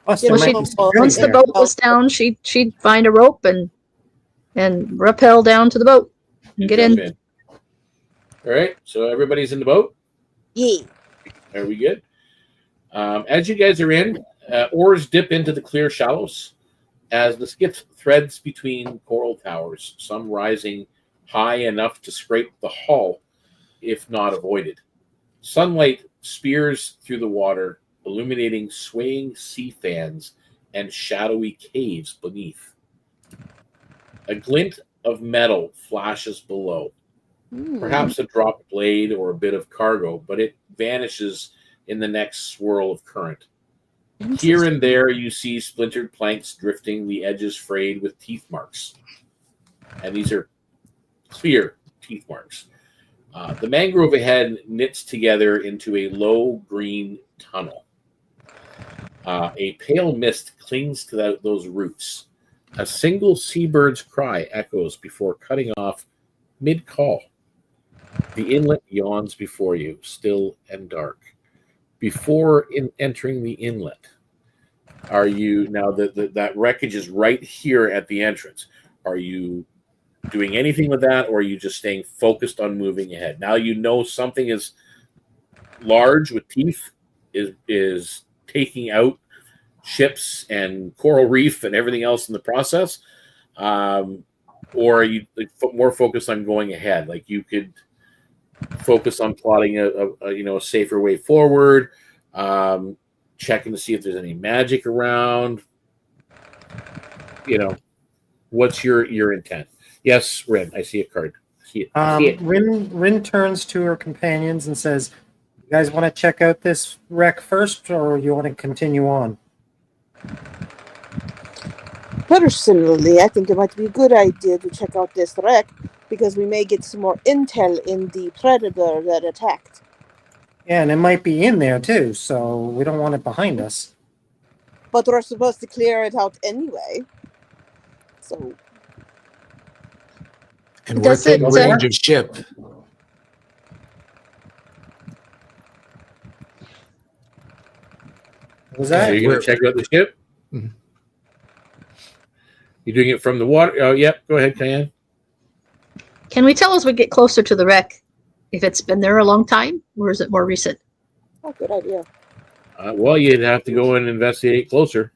Plus, Once the boat was down, she'd find a rope and rappel down to the boat and get in. All right, so everybody's in the boat? Yeah. Are we good? As you guys are in, oars dip into the clear shallows as the skiff threads between coral towers, some rising high enough to scrape the hull, if not avoided. Sunlight spears through the water, illuminating swaying sea fans and shadowy caves beneath. A glint of metal flashes below, perhaps a dropped blade or a bit of cargo, but it vanishes in the next swirl of current. Here and there you see splintered planks drifting, the edges frayed with teeth marks. And these are clear teeth marks. The mangrove ahead knits together into a low green tunnel. A pale mist clings to those roots. A single seabird's cry echoes before cutting off mid-call. The inlet yawns before you, still and dark. Before entering the inlet, are you now that wreckage is right here at the entrance? Are you doing anything with that, or are you just staying focused on moving ahead? Now you know something is large with teeth is taking out ships and coral reef and everything else in the process, or are you more focused on going ahead? Like you could focus on plotting a safer way forward, checking to see if there's any magic around. What's your intent? Yes, Rin, I see a card. I see it. Rin turns to her companions and says, "You guys want to check out this wreck first, or you want to continue on?" Personally, I think it might be a good idea to check out this wreck because we may get some more intel in the predator that attacked. Yeah, and it might be in there too, so we don't want it behind us. But we're supposed to clear it out anyway. So. And we're Does it, in range of ship. What was that? Are you going to check out the ship? Mhm. You're doing it from the water? Oh, yep. Go ahead, Cayenne. Can we tell as we get closer to the wreck if it's been there a long time, or is it more recent? Oh, good idea. Well, you'd have to go and investigate closer.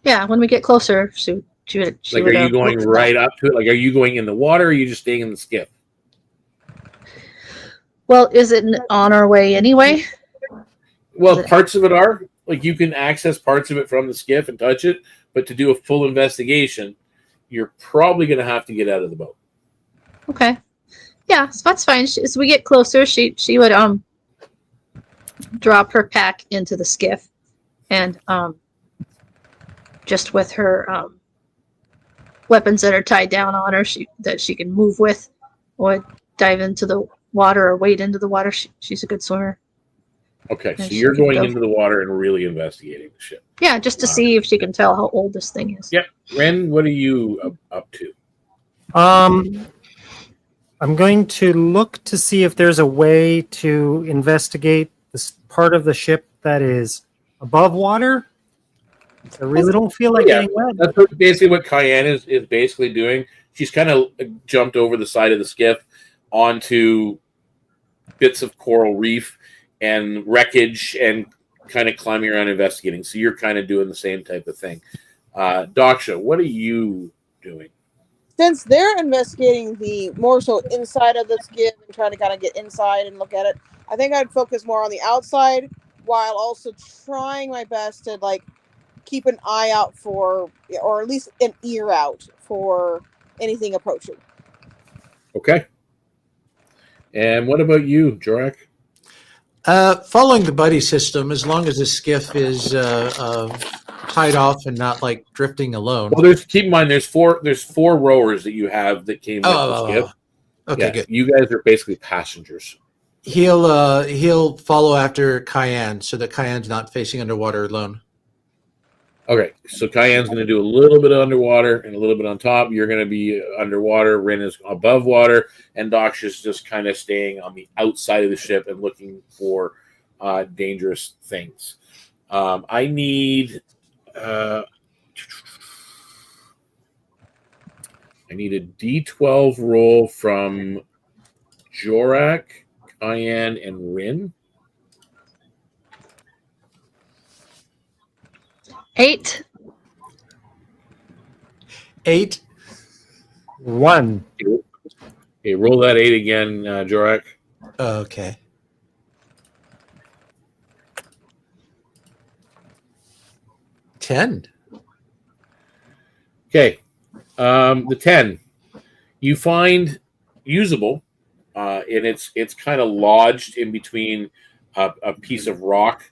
Yeah, when we get closer, she Are would, you going right up to it? Like, are you going in the water, or are you just staying in the skiff? Well, is it on our way anyway? Well, parts of it are. Like, you can access parts of it from the skiff and touch it, but to do a full investigation, you're probably going to have to get out of the boat. Okay. Yeah, so that's fine. As we get closer, she would drop her pack into the skiff, and just with her weapons that are tied down on her, that she can move with, would dive into the water or wade into the water. She's a good swimmer. Okay, so And you're she can going go. into the water and really investigating the ship. Yeah, just to see if she can tell how old this thing is. Yep. Ren, what are you up to? I'm going to look to see if there's a way to investigate this part of the ship that is above water. I really don't feel like getting wet. That's basically what Cayenne is basically doing. She's kind of jumped over the side of the skiff onto bits of coral reef and wreckage and kind of climbing around investigating. So you're kind of doing the same type of thing. Daksha, what are you doing? Since they're investigating the more so inside of the skiff and trying to kind of get inside and look at it, I think I'd focus more on the outside while also trying my best to keep an eye out for, or at least an ear out for anything approaching. Okay. And what about you, Jorak? Following the buddy system, as long as the skiff is tied off and not drifting alone. Well, keep in mind there's four rowers that you have that came with the skiff. Okay, good. You guys are basically passengers. He'll follow after Cayenne so that Cayenne's not facing underwater alone. Okay, so Cayenne's going to do a little bit of underwater and a little bit on top. You're going to be underwater. Rin is above water, and Daksha's just kind of staying on the outside of the ship and looking for dangerous things. I need a D12 roll from Jorak, Cayenne, and Rin. 8. 8. 1. Okay, roll that 8 again, Jorak. Okay. 10. Okay. The 10 you find usable, and it's kind of lodged in between a piece of rock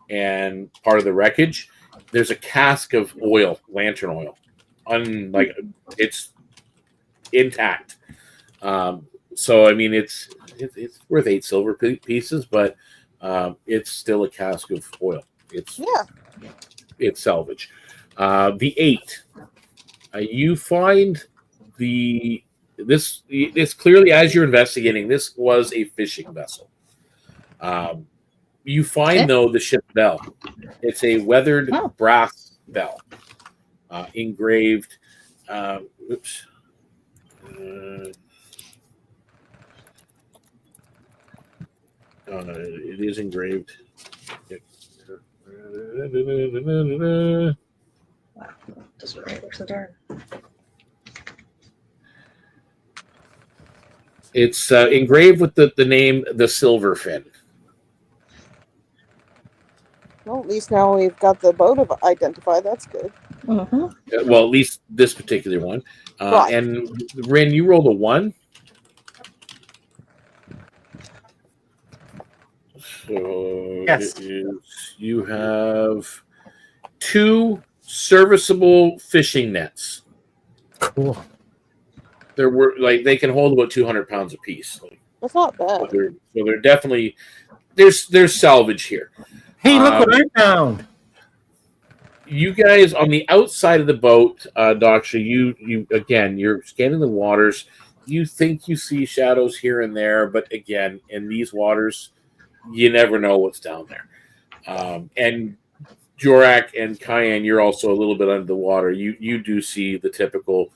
and part of the wreckage. There's a cask of oil, lantern oil, it's intact. So I mean, it's worth 8 silver pieces, but it's still a cask of oil. It's salvage. The 8, you find it's clearly, as you're investigating, this was a fishing vessel. You find though the ship bell. It's a weathered brass bell, engraved. Oops. It is engraved. Doesn't right. Where's the darn? It's engraved with the name the Silver Fin. Well, at least now we've got the boat identified. That's good. Mm-hmm. Well, at least this particular one. Right. And Rin, you rolled a 1. So Yes. You have 2 serviceable fishing nets. Cool. They can hold about 200 pounds apiece. That's not bad. So they're definitely there's salvage here. Hey, look what I found. You guys on the outside of the boat, Doctor, you're scanning the waters. You think you see shadows here and there, but again, in these waters, you never know what's down there. And Jorak and Cayenne, you're also a little bit under the water. You do see the typical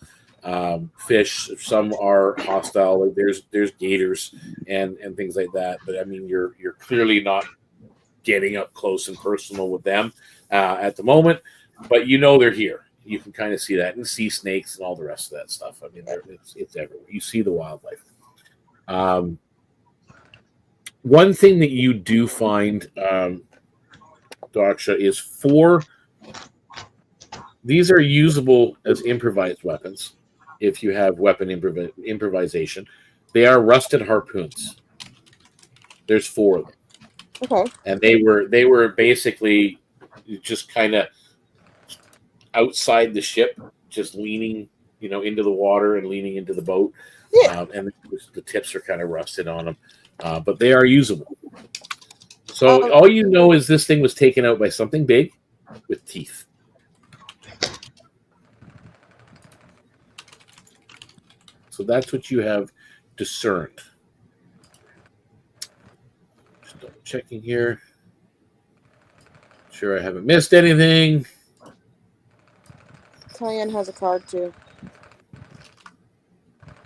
fish. Some are hostile. Like there's gators and things like that. But I mean, you're clearly not getting up close and personal with them at the moment. But you know they're here. You can kind of see that, and sea snakes and all the rest of that stuff. I mean, it's everywhere. You see the wildlife. One thing that you do find, Daksha, is 4. These are usable as improvised weapons. If you have weapon improvisation, they are rusted harpoons. There's 4 of them. Okay. And they were basically just kind of outside the ship, just leaning, into the water and leaning into the boat. Yeah. And the tips are kind of rusted on them, but they are usable. So all you know is this thing was taken out by something big with teeth. So that's what you have discerned. Just double checking here. Sure I haven't missed anything. Cayenne has a card too.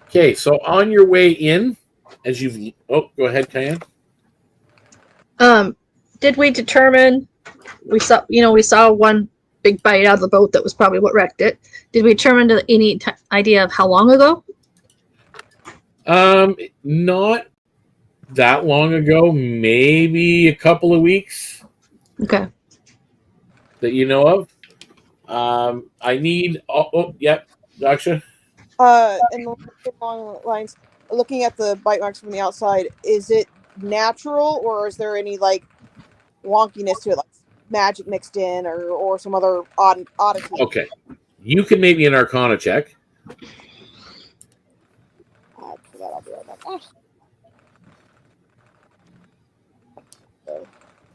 Okay, so on your way in, as you've... Oh, go ahead, Cayenne. Did we determine we saw one big bite out of the boat that was probably what wrecked it? Did we determine any idea of how long ago? Not that long ago, maybe a couple of weeks. Okay. That you know of. I need. Yep, Daksha. And along the lines, looking at the bite marks from the outside, is it natural or is there any wonkiness to it, like magic mixed in or some other oddity? Okay, you can make me an Arcana check. For that, I'll be right back.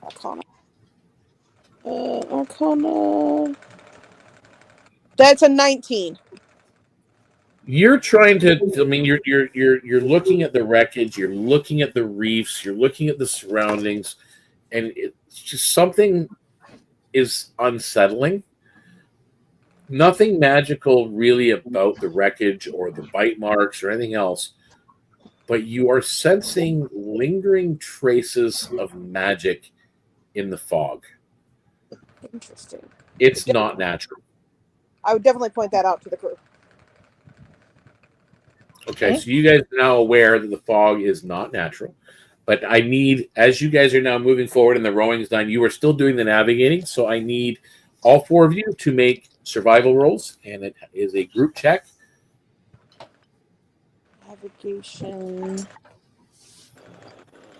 Arcana. Arcana. That's a 19. You're trying to. I mean, you're looking at the wreckage. You're looking at the reefs. You're looking at the surroundings, and it's just something is unsettling. Nothing magical really about the wreckage or the bite marks or anything else, but you are sensing lingering traces of magic in the fog. Interesting. It's not natural. I would definitely point that out to the crew. Okay, so you guys are now aware that the fog is not natural. But I need, as you guys are now moving forward and the rowing's done, you are still doing the navigating. So I need all four of you to make survival rolls, and it is a group check. Navigation.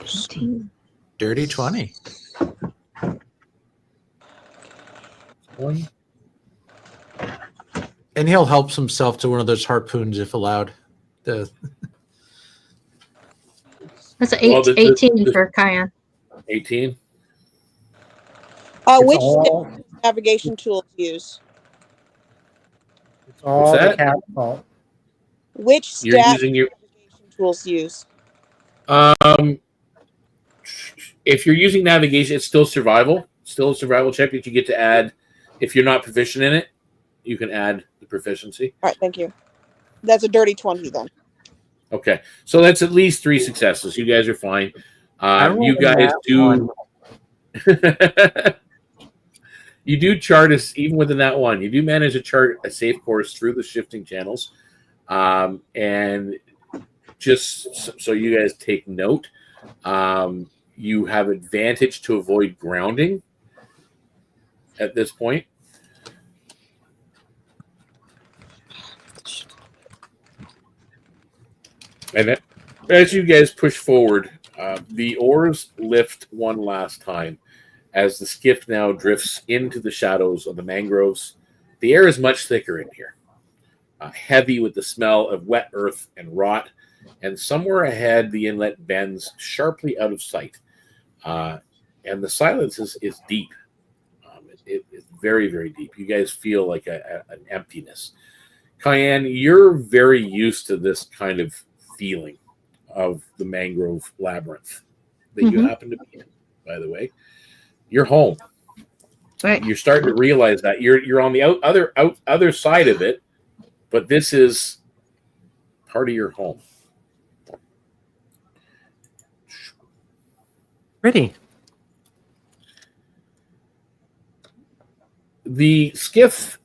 18. Dirty 20. One. And he'll help himself to one of those harpoons if allowed. That's an Well, 18 for Kyan. 18. Which all, navigation tools use? it's all What's the that? cat's fault. Which You're stat using your navigation tools use? if you're using navigation, it's still survival. Still a survival check that you get to add. If you're not proficient in it, you can add the proficiency. All right, thank you. That's a dirty 20 then. Okay, so that's at least 3 successes. You guys are fine. You guys do. You do chart us even within that one. You do manage to chart a safe course through the shifting channels, and just so you guys take note, you have advantage to avoid grounding at this point. And as you guys push forward, the oars lift one last time as the skiff now drifts into the shadows of the mangroves. The air is much thicker in here, heavy with the smell of wet earth and rot, and somewhere ahead the inlet bends sharply out of sight. And the silence is deep. It's very, very deep. You guys feel like an emptiness. Cayenne, you're very used to this kind of feeling of the mangrove labyrinth that you happen to be in, by the way. You're home. Right. You're starting to realize that you're on the other side of it, but this is part of your home. Pretty. The skiff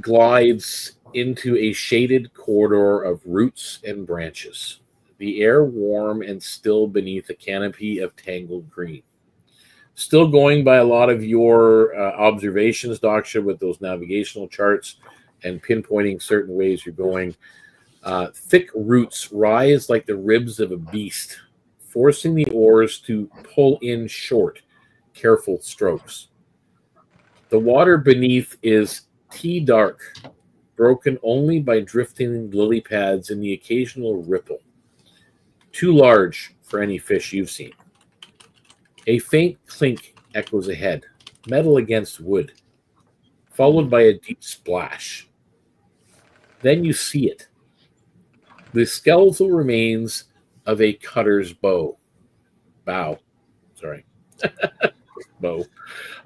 glides into a shaded corridor of roots and branches. The air warm and still beneath a canopy of tangled green. Still going by a lot of your observations, Daksha, with those navigational charts and pinpointing certain ways you're going. Thick roots rise like the ribs of a beast, forcing the oars to pull in short, careful strokes. The water beneath is tea dark, broken only by drifting lily pads and the occasional ripple. Too large for any fish you've seen. A faint clink echoes ahead, metal against wood, followed by a deep splash. Then you see it. The skeletal remains of a cutter's bow. Bow.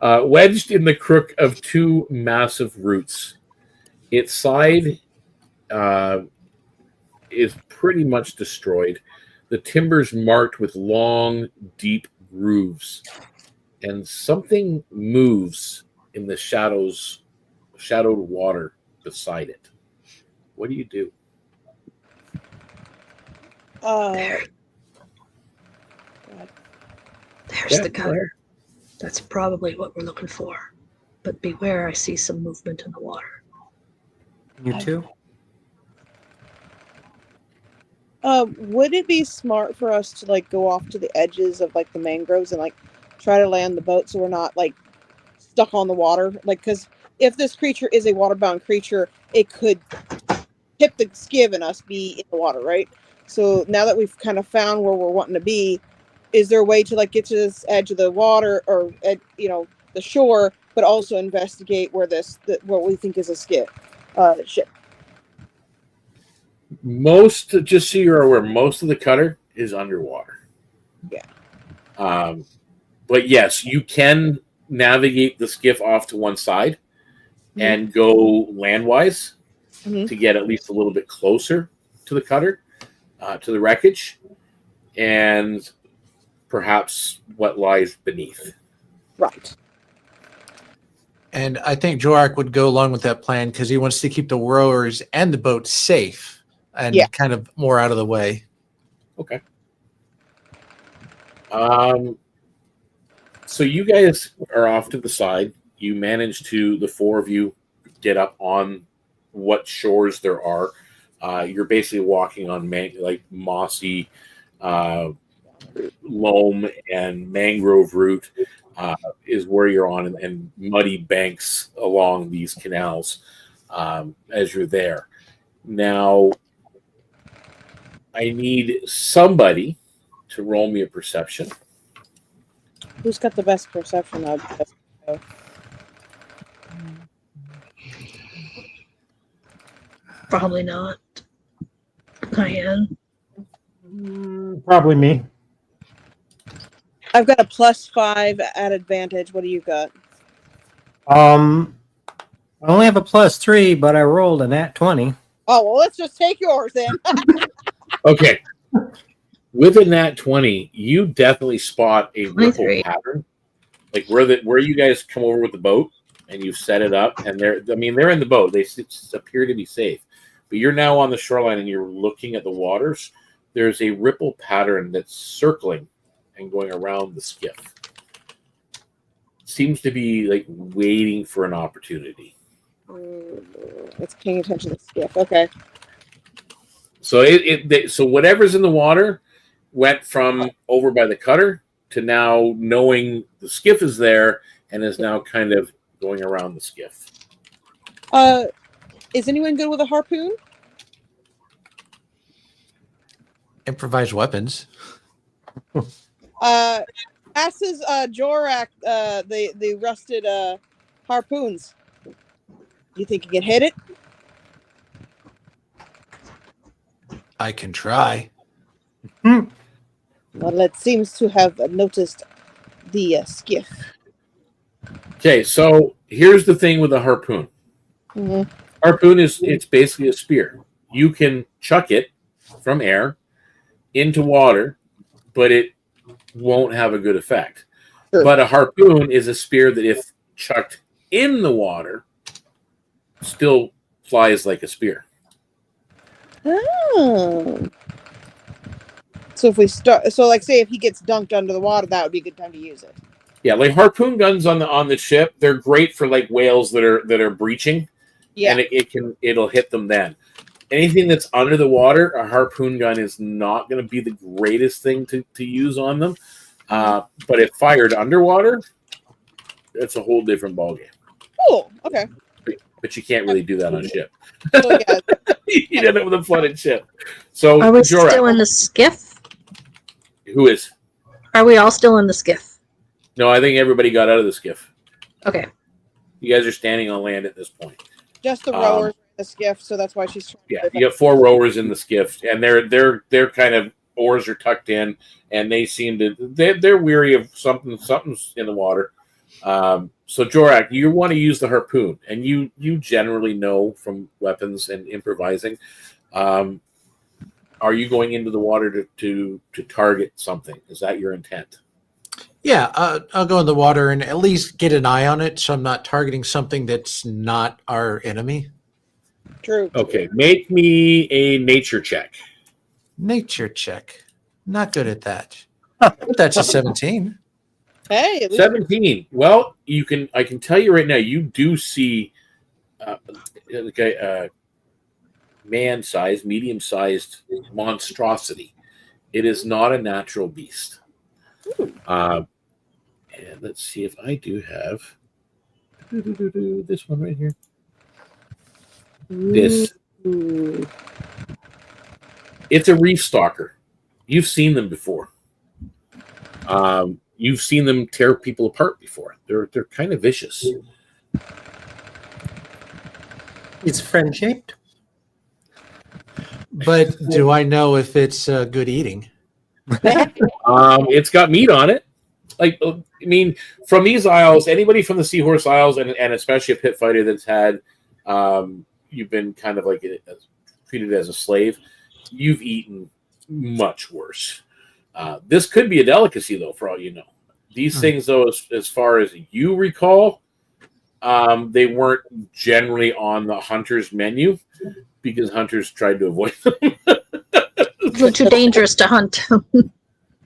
Wedged in the crook of 2 massive roots. Its side is pretty much destroyed. The timbers marked with long, deep grooves. And something moves in the shadowed water beside it. What do you do? There's the cutter. That's probably what we're looking for. But beware, I see some movement in the water. You too? Would it be smart for us to go off to the edges of the mangroves and try to land the boat so we're not stuck on the water? Because if this creature is a waterbound creature, it could tip the skiff and us be in the water, right? So now that we've kind of found where we're wanting to be, is there a way to get to this edge of the water or the shore, but also investigate where what we think is a ship? Just so you're aware, most of the cutter is underwater. Yeah. But yes, you can navigate the skiff off to one side and go landwise to get at least a little bit closer to the cutter, to the wreckage, and perhaps what lies beneath. Right. And I think Jorak would go along with that plan because he wants to keep the rowers and the boat safe and kind of more out of the way. Okay. So you guys are off to the side. you manage to, the four of you, get up on what shores there are. You're basically walking on like mossy loam and mangrove root is where you're on, and muddy banks along these canals as you're there. Now, I need somebody to roll me a perception. Who's got the best perception of this? Probably not. Cayenne. Probably me. I've got a +5 at advantage. What do you got? I only have a +3, but I rolled a nat 20. Oh, well, let's just take yours then. Okay. With a nat 20, you definitely spot a ripple 23. pattern. Like where you guys come over with the boat and you set it up, and they're in the boat. They appear to be safe. But you're now on the shoreline and you're looking at the waters. There's a ripple pattern that's circling and going around the skiff. Seems to be like waiting for an opportunity. It's paying attention to the skiff. Okay. So so whatever's in the water went from over by the cutter to now knowing the skiff is there and is now kind of going around the skiff. Is anyone good with a harpoon? Improvised weapons. Passes Jorak the rusted harpoons. You think you can hit it? I can try. Well, it seems to have noticed the skiff. Okay, so here's the thing with the harpoon. Mm-hmm. Harpoon it's basically a spear. You can chuck it from air into water, but it won't have a good effect. Sure. But a harpoon is a spear that, if chucked in the water, still flies like a spear. Oh. So if we start, like, say if he gets dunked under the water, that would be a good time to use it. Yeah, like harpoon guns on the ship, they're great for like whales that are breaching. Yeah. And it'll hit them then. Anything that's under the water, a harpoon gun is not going to be the greatest thing to use on them. But if fired underwater, it's a whole different ballgame. Cool. Okay. But you can't really do that on a ship. So, yeah. You'd end up with a flooded ship. So, Are we Jorak, still in the skiff? who is? Are we all still in the skiff? No, I think everybody got out of the skiff. Okay. You guys are standing on land at this point. Just the rowers in the skiff, so that's why she's trying Yeah, to. you got 4 rowers in the skiff, and they're kind of oars are tucked in, and they seem to they're weary of something's in the water. So Jorak, you want to use the harpoon, and you generally know from weapons and improvising. Are you going into the water to target something? Is that your intent? Yeah, I'll go in the water and at least get an eye on it, so I'm not targeting something that's not our enemy. True. Okay, make me a nature check. Nature check. Not good at that. But that's a 17. Hey, at least 17. Well, I can tell you right now, you do see like a man-sized, medium-sized monstrosity. It is not a natural beast. And let's see if I do have this one right here. This. It's a reef stalker. You've seen them before. You've seen them tear people apart before. They're kind of vicious. It's friend-shaped. But do I know if it's good eating? It's got meat on it. Like, I mean, from these isles, anybody from the Seahorse Isles, and especially a pit fighter that's had, you've been kind of like treated as a slave, you've eaten much worse. This could be a delicacy, though, for all you know. These things, though, as far as you recall, they weren't generally on the hunter's menu because hunters tried to avoid them. They're too dangerous to hunt.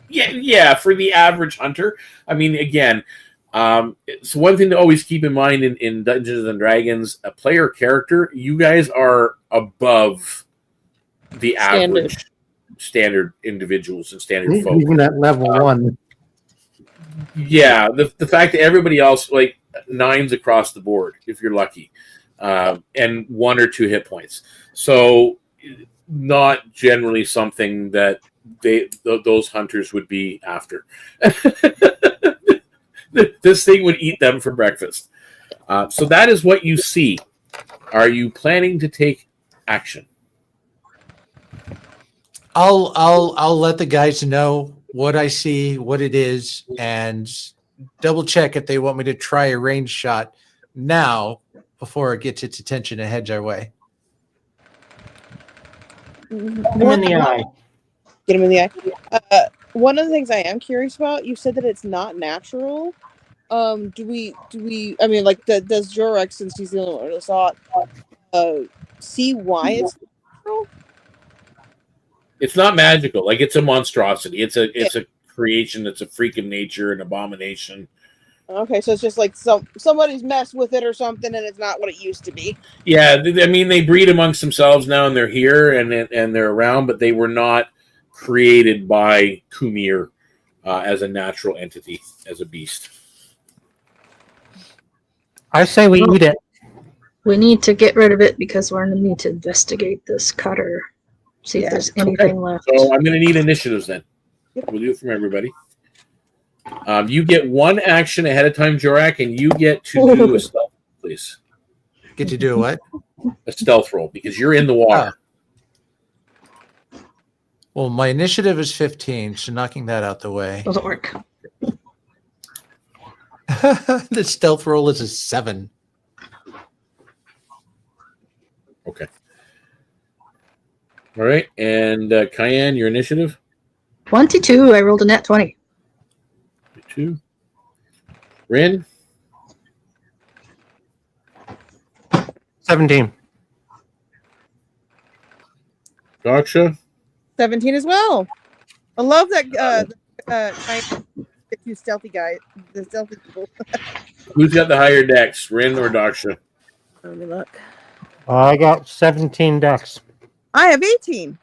Yeah, for the average hunter. I mean, again, So one thing to always keep in mind in Dungeons and Dragons, a player character, you guys are above the average standard individuals and standard folk. Even at level 1. Yeah, the fact that everybody else, like 9s across the board, if you're lucky, and 1 or 2 hit points. So not generally something that those hunters would be after. This thing would eat them for breakfast. So that is what you see. Are you planning to take action? I'll let the guys know what I see, what it is, and double check if they want me to try a range shot now before it gets its attention and heads our way. Him in the eye. Get him in the eye. One of the things I am curious about, you said that it's not natural. Do we? I mean, like, does Jorek, since he's the only one who saw it, see why it's natural? It's not magical. Like, it's a monstrosity. It's a creation. It's a freak of nature, an abomination. Okay, so it's just like somebody's messed with it or something, and it's not what it used to be. Yeah, I mean, they breed amongst themselves now, and they're here and they're around, but they were not created by Kumir as a natural entity, as a beast. I say we eat it. We need to get rid of it because we're going to need to investigate this cutter. See if there's anything left. So I'm going to need initiatives then. We'll do it from everybody. You get 1 action ahead of time, Jorak, and you get to do a stealth, please. Get to do what? A stealth roll, because you're in the water. Well, my initiative is 15, so knocking that out the way. Doesn't work. The stealth roll is a 7. Okay. All right, and Cayenne, your initiative? 22. I rolled a net 20. 2. Rin? 17. Daksha? 17 as well. I love that. The 2 stealthy guys, the stealthy people. Who's got the higher dex, Rin or Daksha? Let me look. I got 17 decks. I have 18.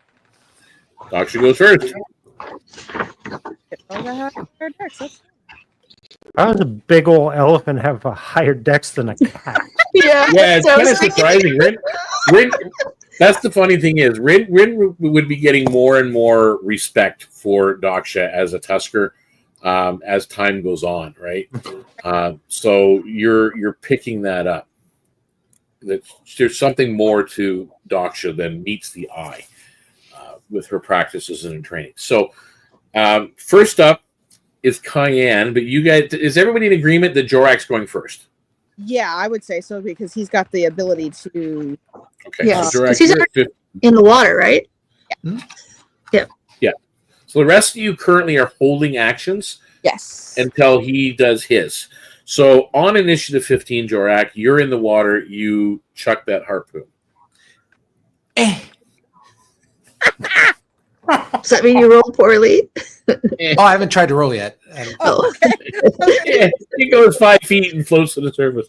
Daksha goes first. I have higher decks. That's How does a big old elephant have a higher dex than a cat? Yeah. Yeah, it's So I kind of was thinking- surprising. Rin, that's the funny thing is, Rin would be getting more and more respect for Daksha as a Tusker as time goes on, right? So you're picking that up. There's something more to Daksha than meets the eye with her practices and training. So first up is Cayenne, but you guys, is everybody in agreement that Jorak's going first? Yeah, I would say so because he's got the ability to. Okay, Yeah, so Jorak, 'cause he's you're at 50. in the water, right? Yeah. So the rest of you currently are holding actions Yes. until he does his. So on initiative 15, Jorak, you're in the water. You chuck that harpoon. Does that mean you rolled poorly? Oh, I haven't tried to roll yet. Oh, Yeah, it goes 5 feet and floats to the surface.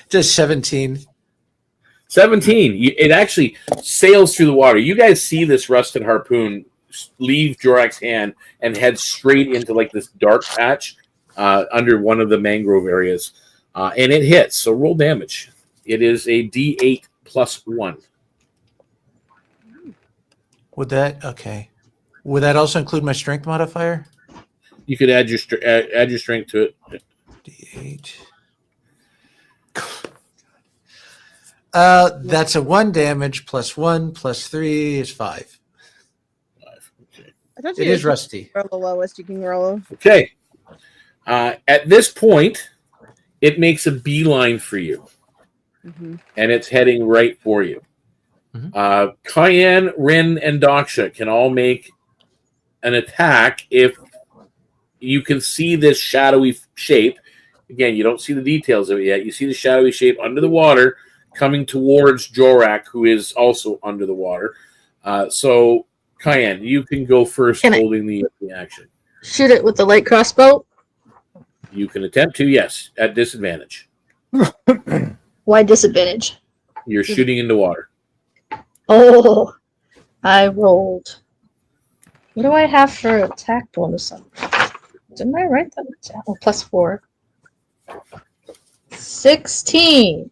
Just 17. 17. It actually sails through the water. You guys see this rusted harpoon leave Jorak's hand and head straight into like this dark patch under one of the mangrove areas. And it hits. So roll damage. It is a D8 plus 1. Would that also include my strength modifier? You could add your strength to it. D8. That's a 1 damage plus 1 plus 3 is 5. 5. Okay. I thought It is rusty. roll the lowest you can roll. Okay. At this point, it makes a beeline for you, Mm-hmm. and it's heading right for you. Cayenne, Rin, and Daksha can all make an attack if you can see this shadowy shape. Again, you don't see the details of it yet. You see the shadowy shape under the water coming towards Jorak, who is also under the water. So, Cayenne, you can go first Can I- holding the action. shoot it with the light crossbow. You can attempt to, yes, at disadvantage. Why disadvantage? You're shooting into water. Oh, I rolled. What do I have for attack bonus? Didn't I write that? Oh, +4. 16.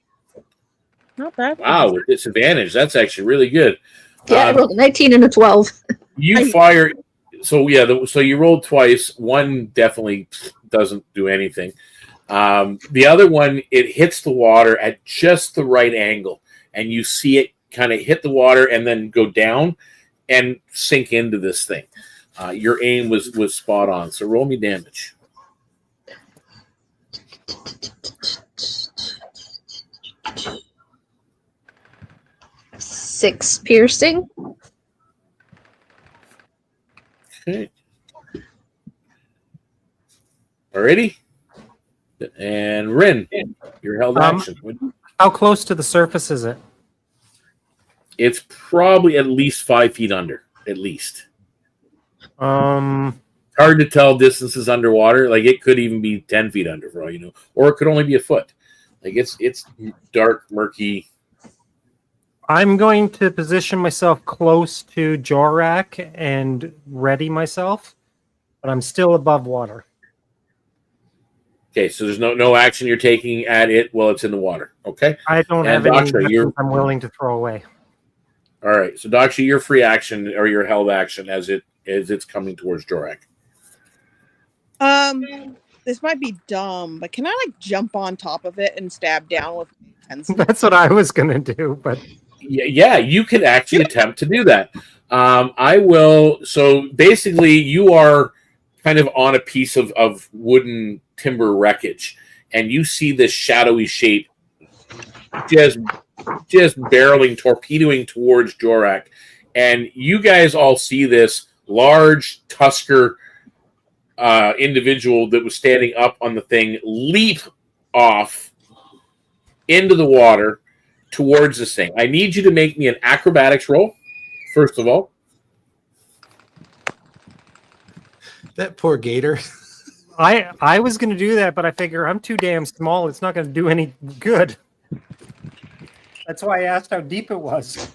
Not bad. Wow, with disadvantage, that's actually really good. Yeah, I rolled a 19 and a 12. You fire. So yeah, so you rolled twice. One definitely doesn't do anything. The other one, it hits the water at just the right angle, and you see it kind of hit the water and then go down and sink into this thing. Your aim was spot on. So roll me damage. 6 piercing. Okay. Alrighty. And Rin, your held action. How close to the surface is it? It's probably at least 5 feet under, at least. Hard to tell distances underwater. Like it could even be 10 feet under for all you know, or it could only be a foot. Like it's dark, murky. I'm going to position myself close to Jorak and ready myself, but I'm still above water. Okay, so there's no action you're taking at it while it's in the water. Okay. I don't have And any Daksha, weapons I'm willing to throw away. All right. So Daksha, your free action or your held action as it's coming towards Jorak. This might be dumb, but can I like jump on top of it and stab down with pencil? That's what I was going to do, but Yeah, you could actually attempt to do that. I will. So basically, you are kind of on a piece of wooden timber wreckage, and you see this shadowy shape just barreling, torpedoing towards Jorak, and you guys all see this large tusker individual that was standing up on the thing leap off into the water towards this thing. I need you to make me an acrobatics roll, first of all. That poor gator. I was going to do that, but I figure I'm too damn small. It's not going to do any good. That's why I asked how deep it was.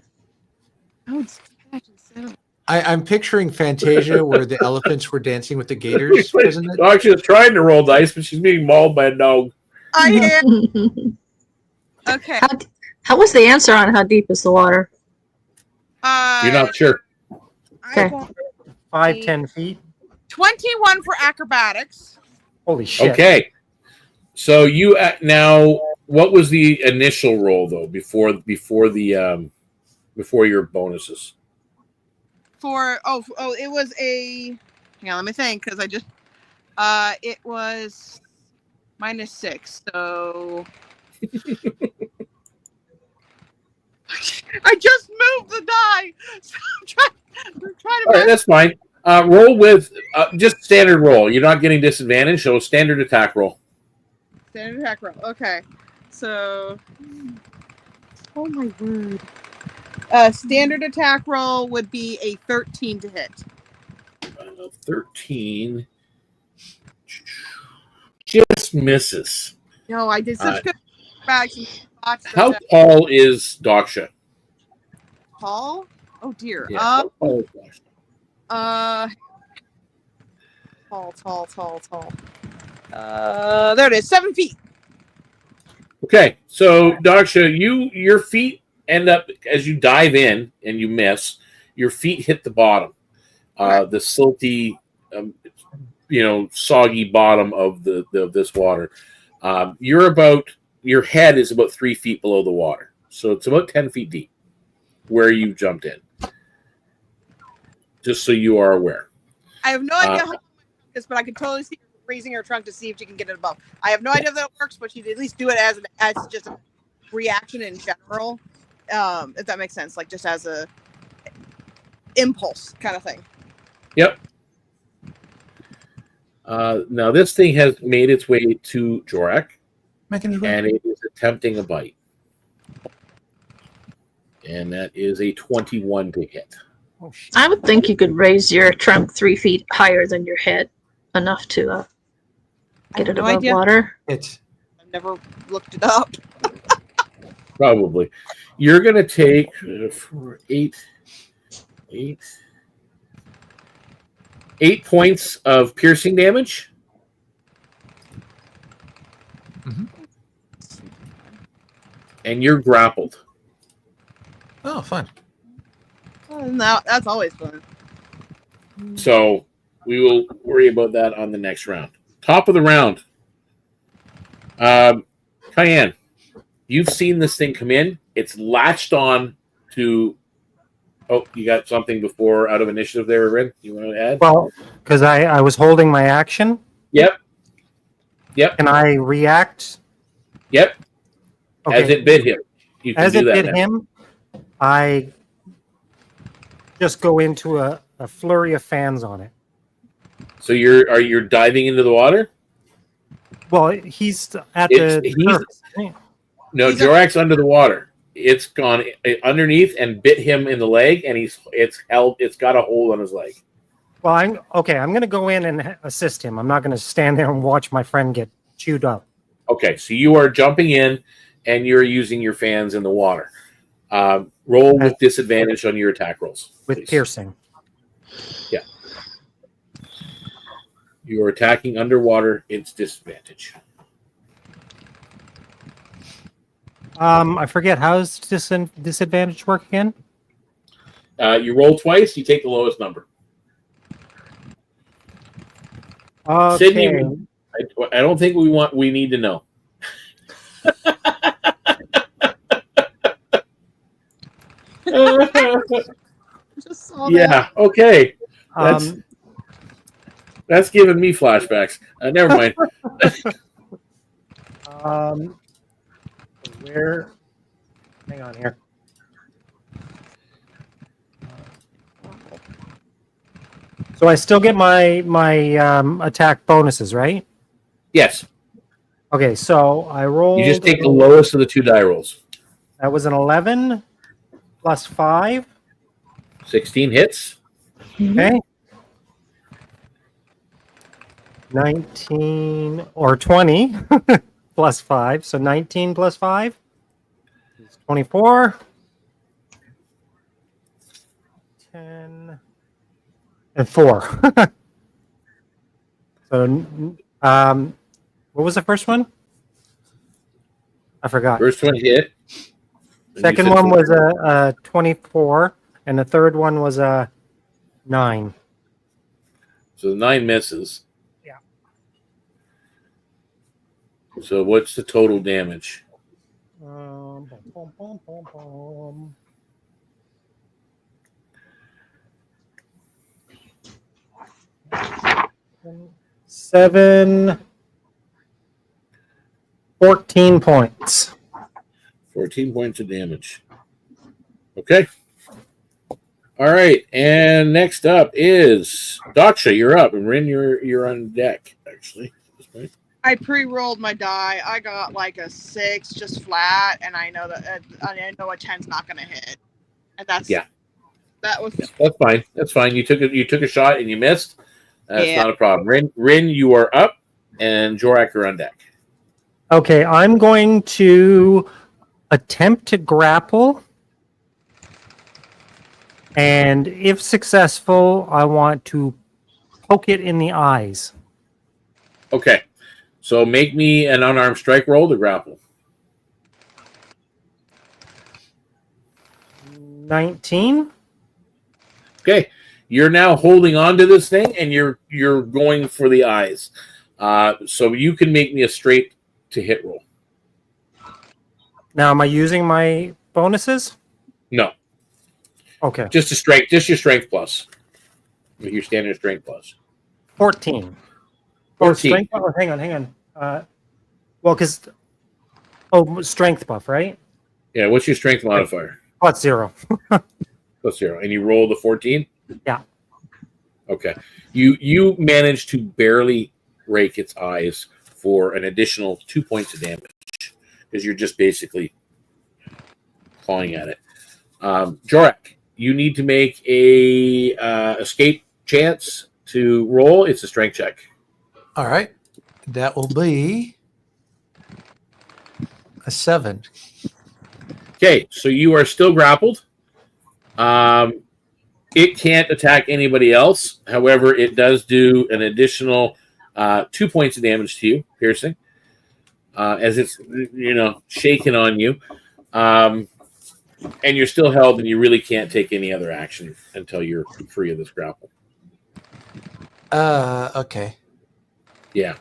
I'm picturing Fantasia where the elephants were dancing with the gators, isn't it? Dog, she was trying to roll dice, but she's being mauled by a dog. I am. Okay. How was the answer on how deep is the water? You're not sure. Okay. 5-10 feet. 21 for acrobatics. Holy shit. Okay. So you now, what was the initial roll though before your bonuses? It was a. Hang on, let me think because I just. It was -6, so. I just moved the die, so I'm trying to. All right, that's fine. Roll with just standard roll. You're not getting disadvantage, so standard attack roll. Standard attack roll. Okay, so. Oh my word. Standard attack roll would be a 13 to hit. 13 just misses. No, I did such good bags. How tall is Daksha? Tall? Oh dear. Yeah, how tall is Daksha? Tall. There it is. 7 feet. Okay, so Daksha, your feet end up as you dive in and you miss. Your feet hit the bottom, the silty, soggy bottom of this water. Your head is about 3 feet below the water, so it's about 10 feet deep where you jumped in. Just so you are aware. I have no idea how it is, but I can totally see her raising her trunk to see if she can get it above. I have no idea if that works, but she'd at least do it as just a reaction in general, if that makes sense, like just as a impulse kind of thing. Yep. Now this thing has made its way to Jorak, and it is attempting a bite. And that is a 21 to hit. Oh, shit. I would think you could raise your trunk 3 feet higher than your head, enough to. Get it no above idea. water. It's I've never looked it up. Probably. You're going to take 8 points of piercing damage. Mhm. And you're grappled. oh fun. No, that's always fun. So we will worry about that on the next round. Top of the round. Cayenne, you've seen this thing come in. It's latched on to. Oh, you got something before out of initiative there, Rin? You want to add? Well, because I was holding my action. Yep. Can I react? Yep. Okay. As it bit him. You can As do it that bit now. him, I just go into a flurry of fans on it. So you're diving into the water? Well, he's at It's- the he's- surface. No, He's Jorak's under the water. It's gone underneath and bit him in the leg, and it's got a hole on his leg. Well, I'm going to go in and assist him. I'm not going to stand there and watch my friend get chewed up. Okay, so you are jumping in and you're using your fans in the water. Roll with disadvantage on your attack rolls. With please. piercing. Yeah. You are attacking underwater, it's disadvantage. I forget, how's disadvantage work again? You roll twice, you take the lowest number. Okay. Sydney, I don't think we need to know. Just saw that. Yeah, okay. Um, That's giving me flashbacks. Never mind. where? Hang on here. So I still get my attack bonuses, right? Yes. Okay, so I rolled. You just take the lowest of the two die rolls. That was an 11 plus 5. 16 hits. Okay. 19 or 20 plus 5. So 19 plus 5 is 24. 10 and 4. So, what was the first one? I forgot. First one hit. And Second you said one was a 24, and the third one was a 9. So the 9 misses. Yeah. So what's the total damage? Bum, bum, bum, bum, bum. Seven, 14 points. 14 points of damage. Okay. All right. And next up is Daksha. You're up. And Rin, you're on deck, actually. At this point. I pre-rolled my die. I got like a 6, just flat, and I know that I know a 10's not going to hit, and that was That's fine. That's fine. You took a shot and you missed. That's Yeah. not a problem. Rin, you are up, and Jorak, you're on deck. Okay, I'm going to attempt to grapple. And if successful, I want to poke it in the eyes. Okay. So make me an unarmed strike roll to grapple. 19. Okay. You're now holding on to this thing, and you're going for the eyes. So you can make me a straight to hit roll. Now, am I using my bonuses? No, Okay. just your strength plus. With your standard strength plus. 14. 14. Strength, hang on. Because strength buff, right? Yeah, what's your strength modifier? Plus 0. Plus 0. And you roll the 14? Yeah. Okay. You managed to barely rake its eyes for an additional 2 points of damage because you're just basically clawing at it. Jorak, you need to make a escape chance to roll. It's a strength check. All right. That will be a 7. Okay, so you are still grappled. It can't attack anybody else. However, it does do an additional 2 points of damage to you, piercing, as it's shaking on you. And you're still held, and you really can't take any other action until you're free of this grapple. Okay. Yeah.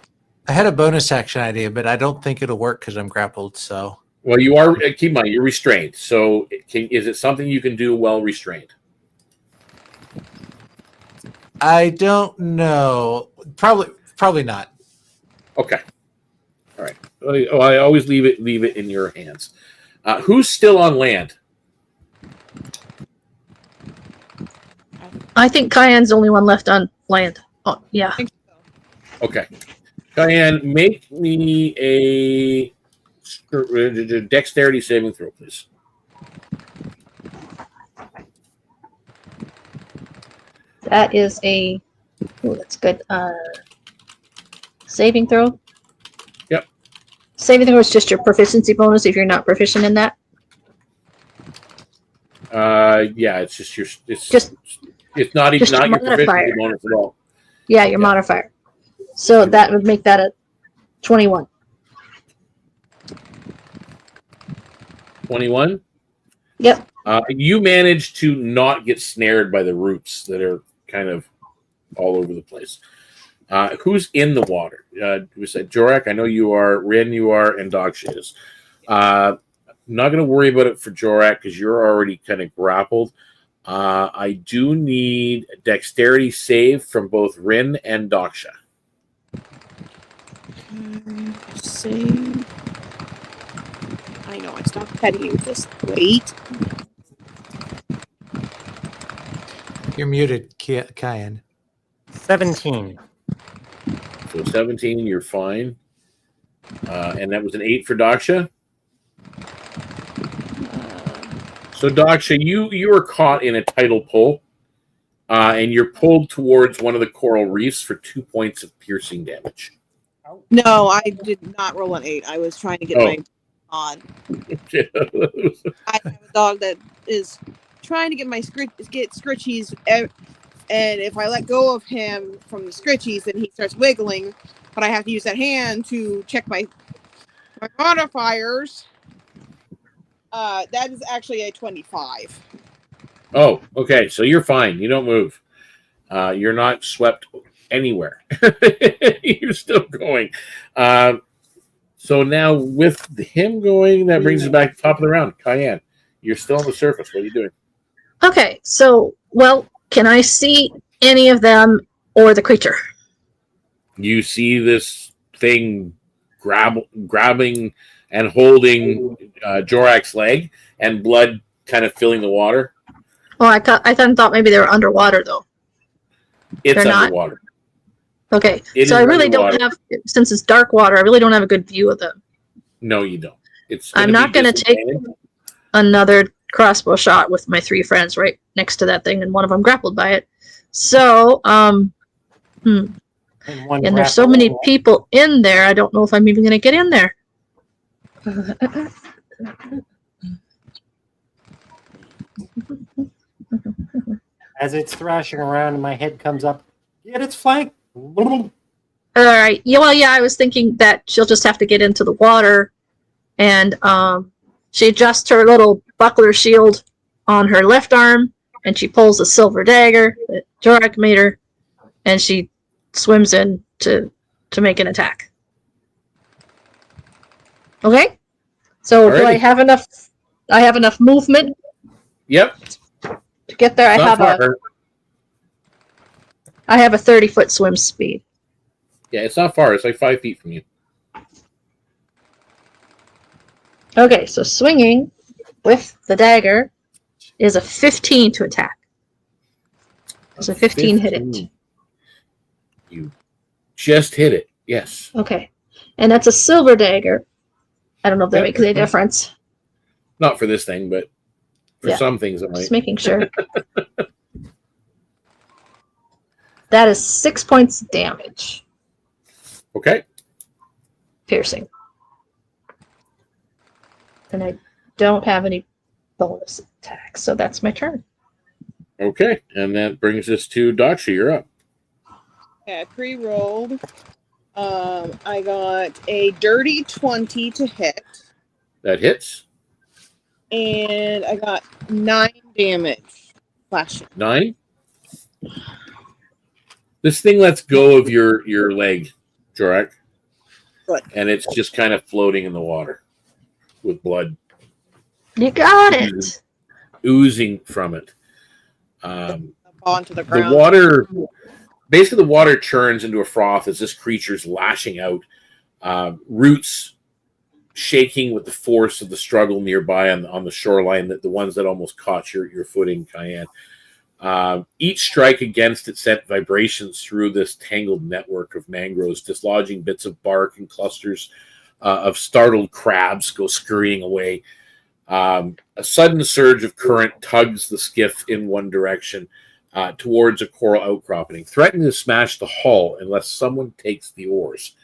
I had a bonus action idea, but I don't think it'll work because I'm grappled. So. Well, you are. Keep in mind, you're restrained. So, is it something you can do while restrained? I don't know. Probably not. Okay. All right. Oh, I always leave it in your hands. Who's still on land? I think Cayenne's the only one left on land. Oh, yeah. Okay. Cayenne, make me a dexterity saving throw, please. That is a... Oh, that's good. Saving throw? Yep. Saving throw is just your proficiency bonus if you're not proficient in that. Yeah, it's just your... It's not even not your proficiency bonus at all. Yeah, your modifier. So that would make that a 21. 21? Yep. You managed to not get snared by the roots that are kind of all over the place. Who's in the water? We said Jorak. I know you are. Rin, you are, and Daksha is. Not going to worry about it for Jorak because you're already kind of grappled. I do need a dexterity save from both Rin and Daksha. Save. I know I stopped petting you. Just wait. You're muted, Cayenne. 17. So 17, you're fine. And that was an 8 for Daksha. So Daksha, you were caught in a tidal pull, and you're pulled towards one of the coral reefs for 2 points of piercing damage. No, I did not roll an 8. I was trying to get my on. I have a dog that is trying to get my scritchies, and if I let go of him from the scritchies, then he starts wiggling. But I have to use that hand to check my modifiers. That is actually a 25. Oh, okay. So you're fine. You don't move. You're not swept anywhere. You're still going. So now with him going, that brings us back to the top of the round. Cayenne, you're still on the surface. What are you doing? Okay, so, well, can I see any of them or the creature? You see this thing grabbing and holding Jorak's leg, and blood kind of filling the water. Oh, I thought maybe they were underwater, though. It's They're underwater. Okay, So I really don't have, since it's dark water, I really don't have a good view of them. No, you don't. I'm not going to take another crossbow shot with my 3 friends right next to that thing, and one of them grappled by it. So, and there's so many people in there, I don't know if I'm even going to get in there. As it's thrashing around and my head comes up, get its flank. All right. Yeah, well, yeah, I was thinking that she'll just have to get into the water, and she adjusts her little buckler shield on her left arm, and she pulls a silver dagger that Jorak made her, and she swims in to make an attack. Okay. So Alrighty. do I have enough? I have enough movement. Yep. To get there. I have a 30-foot swim speed. Yeah, it's not far. It's like 5 feet from you. Okay, so swinging with the dagger is a 15 to attack. Does a 15 hit it? You just hit it. Yes. Okay, and that's a silver dagger. I don't know if that makes any difference. Not for this thing, but for some things it might. Just making sure. That is 6 points of damage. Okay. piercing. And I don't have any bonus attacks, so that's my turn. Okay, and that brings us to Dacha. You're up. Okay, I pre-rolled. I got a dirty 20 to hit, That hits. and I got 9 damage. Flashing. 9. This thing lets go of your leg, Jorak. Good. And it's just kind of floating in the water with blood You got it. oozing from it. Onto the The ground. water, basically, the water churns into a froth as this creature's lashing out. Roots shaking with the force of the struggle nearby on the shoreline, the ones that almost caught your footing, Cayenne. Each strike against it sent vibrations through this tangled network of mangroves, dislodging bits of bark and clusters of startled crabs go scurrying away. A sudden surge of current tugs the skiff in one direction towards a coral outcropping, threatening to smash the hull unless someone takes the oars.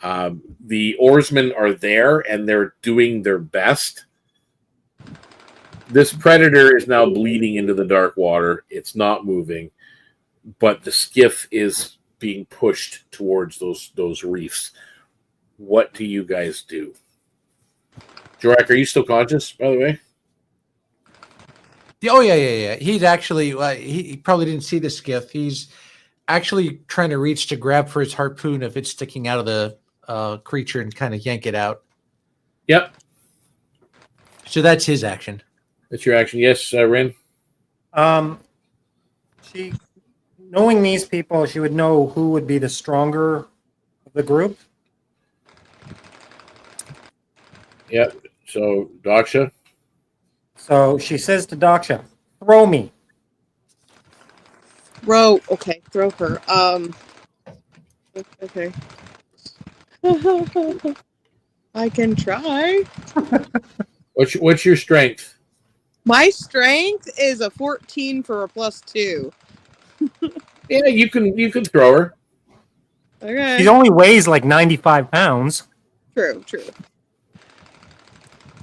The oarsmen are there, and they're doing their best. This predator is now bleeding into the dark water. It's not moving, but the skiff is being pushed towards those reefs. What do you guys do? Jorak, are you still conscious, by the way? Oh yeah. He's actually he probably didn't see the skiff. He's actually trying to reach to grab for his harpoon if it's sticking out of the creature and kind of yank it out. Yep. So that's his action. That's your action. Yes, Ren? She, knowing these people, she would know who would be the stronger of the group. Yep. So, Daksha? So she says to Daksha, "Throw me." Throw. Okay, throw her. Okay. I can try. What's your strength? My strength is a 14 for a +2. Yeah, you can throw her. Okay. She only weighs like 95 pounds. True.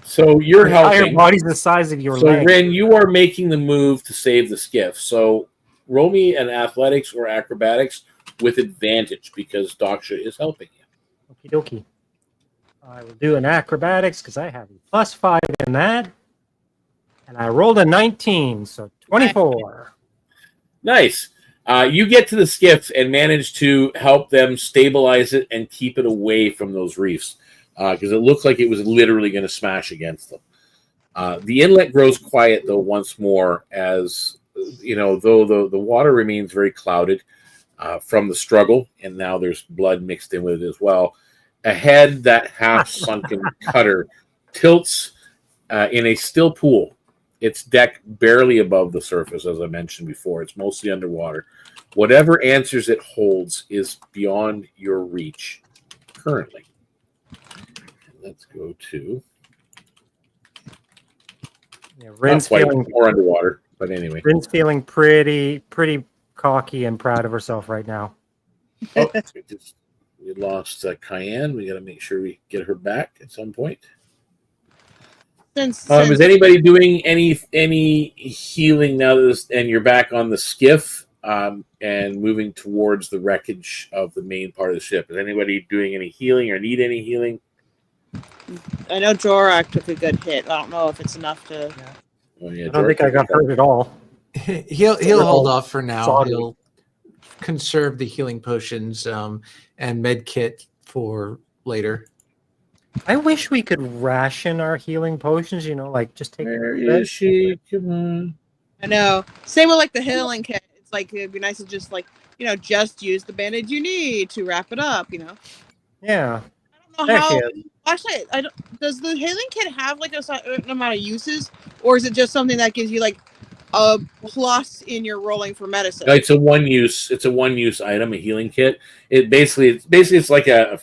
So you're Her entire helping. body's the size of your So leg. Ren, you are making the move to save the skiff. So roll me an athletics or acrobatics with advantage because Daksha is helping you. Okie dokie. I will do an acrobatics because I have a +5 in that. And I rolled a 19, so 24. Nice. You get to the skiff and manage to help them stabilize it and keep it away from those reefs because it looked like it was literally going to smash against them. The inlet grows quiet, though, once more as, though the water remains very clouded from the struggle, and now there's blood mixed in with it as well. Ahead, that half-sunken cutter tilts in a still pool. Its deck barely above the surface, as I mentioned before. It's mostly underwater. Whatever answers it holds is beyond your reach currently. Let's go to... Yeah, Rin's feeling more underwater, but anyway. Rin's feeling pretty cocky and proud of herself right now. Oh, we lost Cayenne. We got to make sure we get her back at some point. Since Is anybody doing any healing now that and you're back on the skiff and moving towards the wreckage of the main part of the ship? Is anybody doing any healing or need any healing? I know Jorak took a good hit. I don't know if it's enough to. Oh, yeah, I don't think I got hurt at all. He'll hold off for now. Sorry. He'll conserve the healing potions and med kit for later. I wish we could ration our healing potions, like just take Where a bit. is she? Come on. I know. Same with like the healing kit. It's like it'd be nice to just just use the bandage you need to wrap it up. Yeah. I don't know how. Actually, Actually, I don't, does the healing kit have like a certain amount of uses, or is it just something that gives you like a plus in your rolling for medicine? It's a one use. It's a one use item, a healing kit. It's like a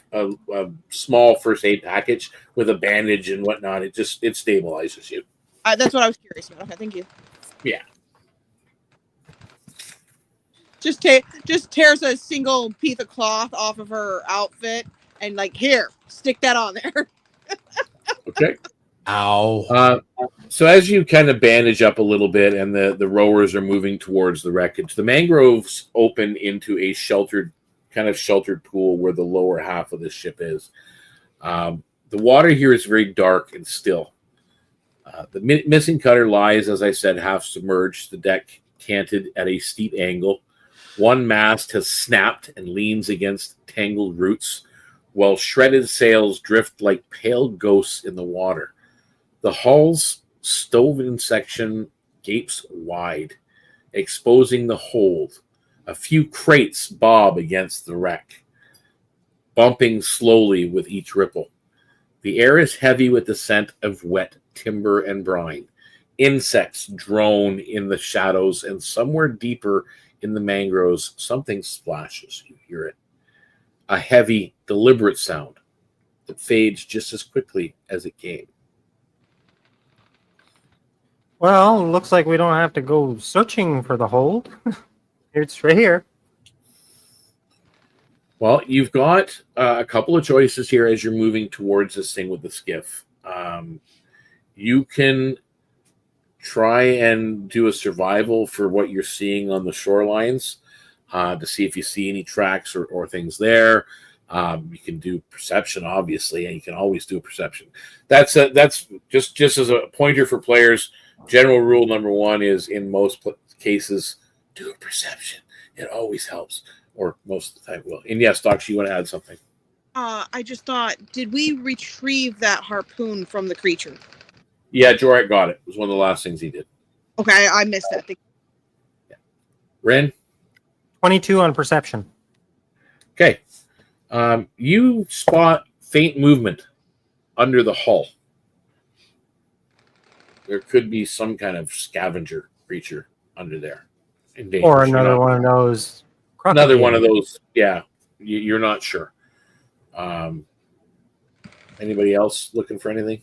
small first aid package with a bandage and whatnot. It stabilizes you. That's what I was curious about. Okay, thank you. Yeah. Just tears a single piece of cloth off of her outfit and like, here, stick that on there. Okay. Ow. So as you kind of bandage up a little bit and the rowers are moving towards the wreckage, the mangroves open into a sheltered pool where the lower half of the ship is. The water here is very dark and still. The missing cutter lies, as I said, half submerged, the deck canted at a steep angle. One mast has snapped and leans against tangled roots, while shredded sails drift like pale ghosts in the water. The hull's stove-in section gapes wide, exposing the hold. A few crates bob against the wreck, bumping slowly with each ripple. The air is heavy with the scent of wet timber and brine. Insects drone in the shadows, and somewhere deeper in the mangroves, something splashes. You hear it. A heavy, deliberate sound that fades just as quickly as it came. Well, looks like we don't have to go searching for the hold. It's right here. Well, you've got a couple of choices here as you're moving towards this thing with the skiff. You can try and do a survival for what you're seeing on the shorelines to see if you see any tracks or things there. You can do perception, obviously, and you can always do a perception. That's just as a pointer for players. General rule number one is in most cases, do a perception. It always helps, or most of the time will. And yes, Doc, you want to add something? I just thought, did we retrieve that harpoon from the creature? Yeah, Jorak got it. It was one of the last things he did. Okay, I missed that. Yeah. Ren? 22 on perception. Okay. You spot faint movement under the hull. There could be some kind of scavenger creature under there. Or another one of those. Another one of those. Yeah, you're not sure. Anybody else looking for anything?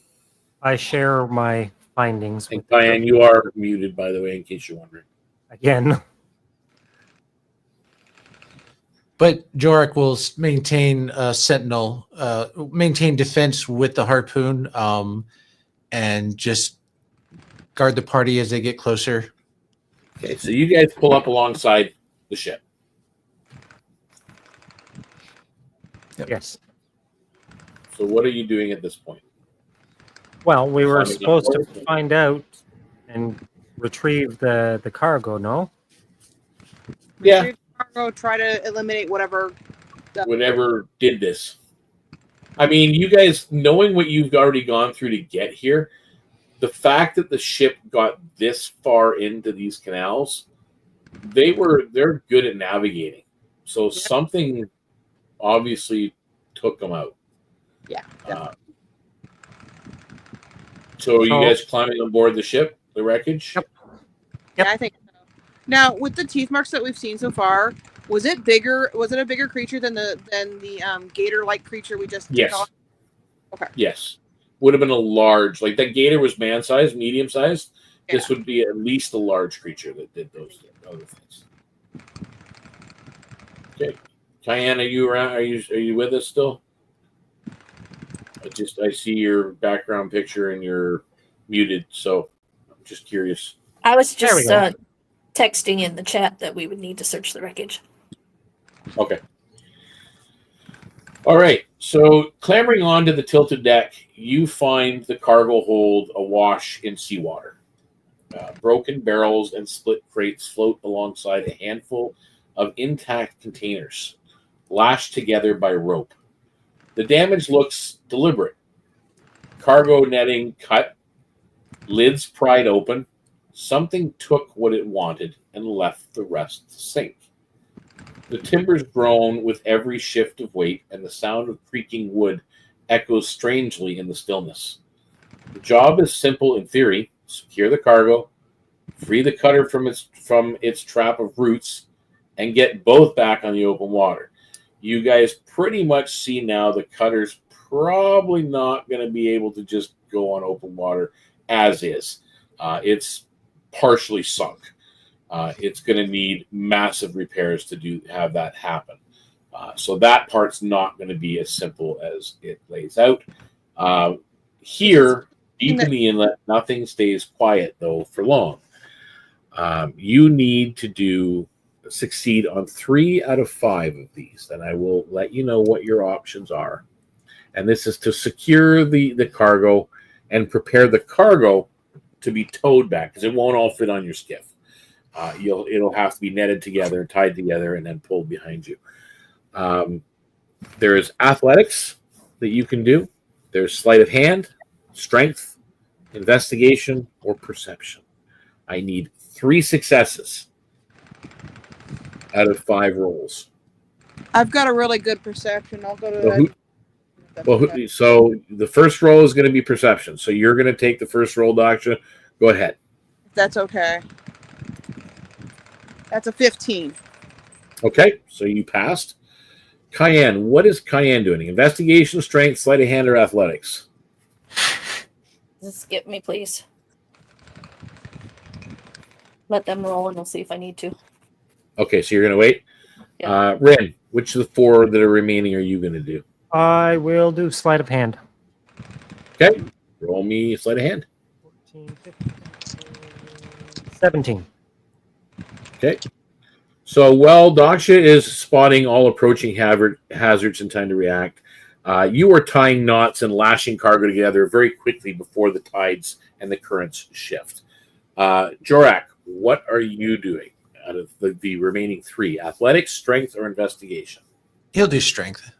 I share my findings. And Diane, you are muted, by the way, in case you're wondering. Again. But Jorak will maintain sentinel, maintain defense with the harpoon, and just guard the party as they get closer. Okay, so you guys pull up alongside the ship. Yep. Yes. So what are you doing at this point? Well, we were supposed to find out and retrieve the cargo, no? Yeah. Retrieve the cargo, try to eliminate whatever did this. I mean, you guys, knowing what you've already gone through to get here, the fact that the ship got this far into these canals, they're good at navigating. So something obviously took them out. Yeah. So you guys climbing on board the ship, the wreckage? Yep. Yeah, I think so. Now, with the teeth marks that we've seen so far, was it bigger? Was it a bigger creature than the gator-like creature we just took off? Okay. Yes. Would have been a large, like that gator was man-sized, medium-sized. Yeah. This would be at least a large creature that did those other things. Okay. Diane, are you around? Are you with us still? I see your background picture and you're muted, so I'm just curious. I was just texting in the chat that we would need to search the wreckage. Okay. All right. So clambering onto the tilted deck, you find the cargo hold awash in seawater. Broken barrels and split crates float alongside a handful of intact containers, lashed together by rope. The damage looks deliberate. Cargo netting cut, lids pried open. Something took what it wanted and left the rest to sink. The timbers groan with every shift of weight, and the sound of creaking wood echoes strangely in the stillness. The job is simple in theory: secure the cargo, free the cutter from its trap of roots, and get both back on the open water. You guys pretty much see now the cutter's probably not going to be able to just go on open water as is. It's partially sunk. It's going to need massive repairs to have that happen. So that part's not going to be as simple as it lays out. Here, deep in the inlet, nothing stays quiet, though, for long. You need to succeed on 3 out of 5 of these. Then I will let you know what your options are. And this is to secure the cargo and prepare the cargo to be towed back, because it won't all fit on your skiff. It'll have to be netted together, tied together, and then pulled behind you. There is athletics that you can do. There's sleight of hand, strength, investigation, or perception. I need 3 successes out of 5 rolls. I've got a really good perception. I'll go to that. So the first roll is going to be perception. So you're going to take the first roll, Doctor. Go ahead. If that's okay. That's a 15. Okay, so you passed. Cayenne, what is Cayenne doing? Investigation, strength, sleight of hand, or athletics? Just skip me, please. Let them roll, and we'll see if I need to. Okay, so you're going to wait. Yeah. Ren, which of the 4 that are remaining are you going to do? I will do sleight of hand. Okay, roll me sleight of hand. 14, 15, 17. Okay. So while Daksha is spotting all approaching hazards in time to react, you are tying knots and lashing cargo together very quickly before the tides and the currents shift. Jorak, what are you doing out of the remaining 3? Athletics, strength, or investigation? He'll do strength.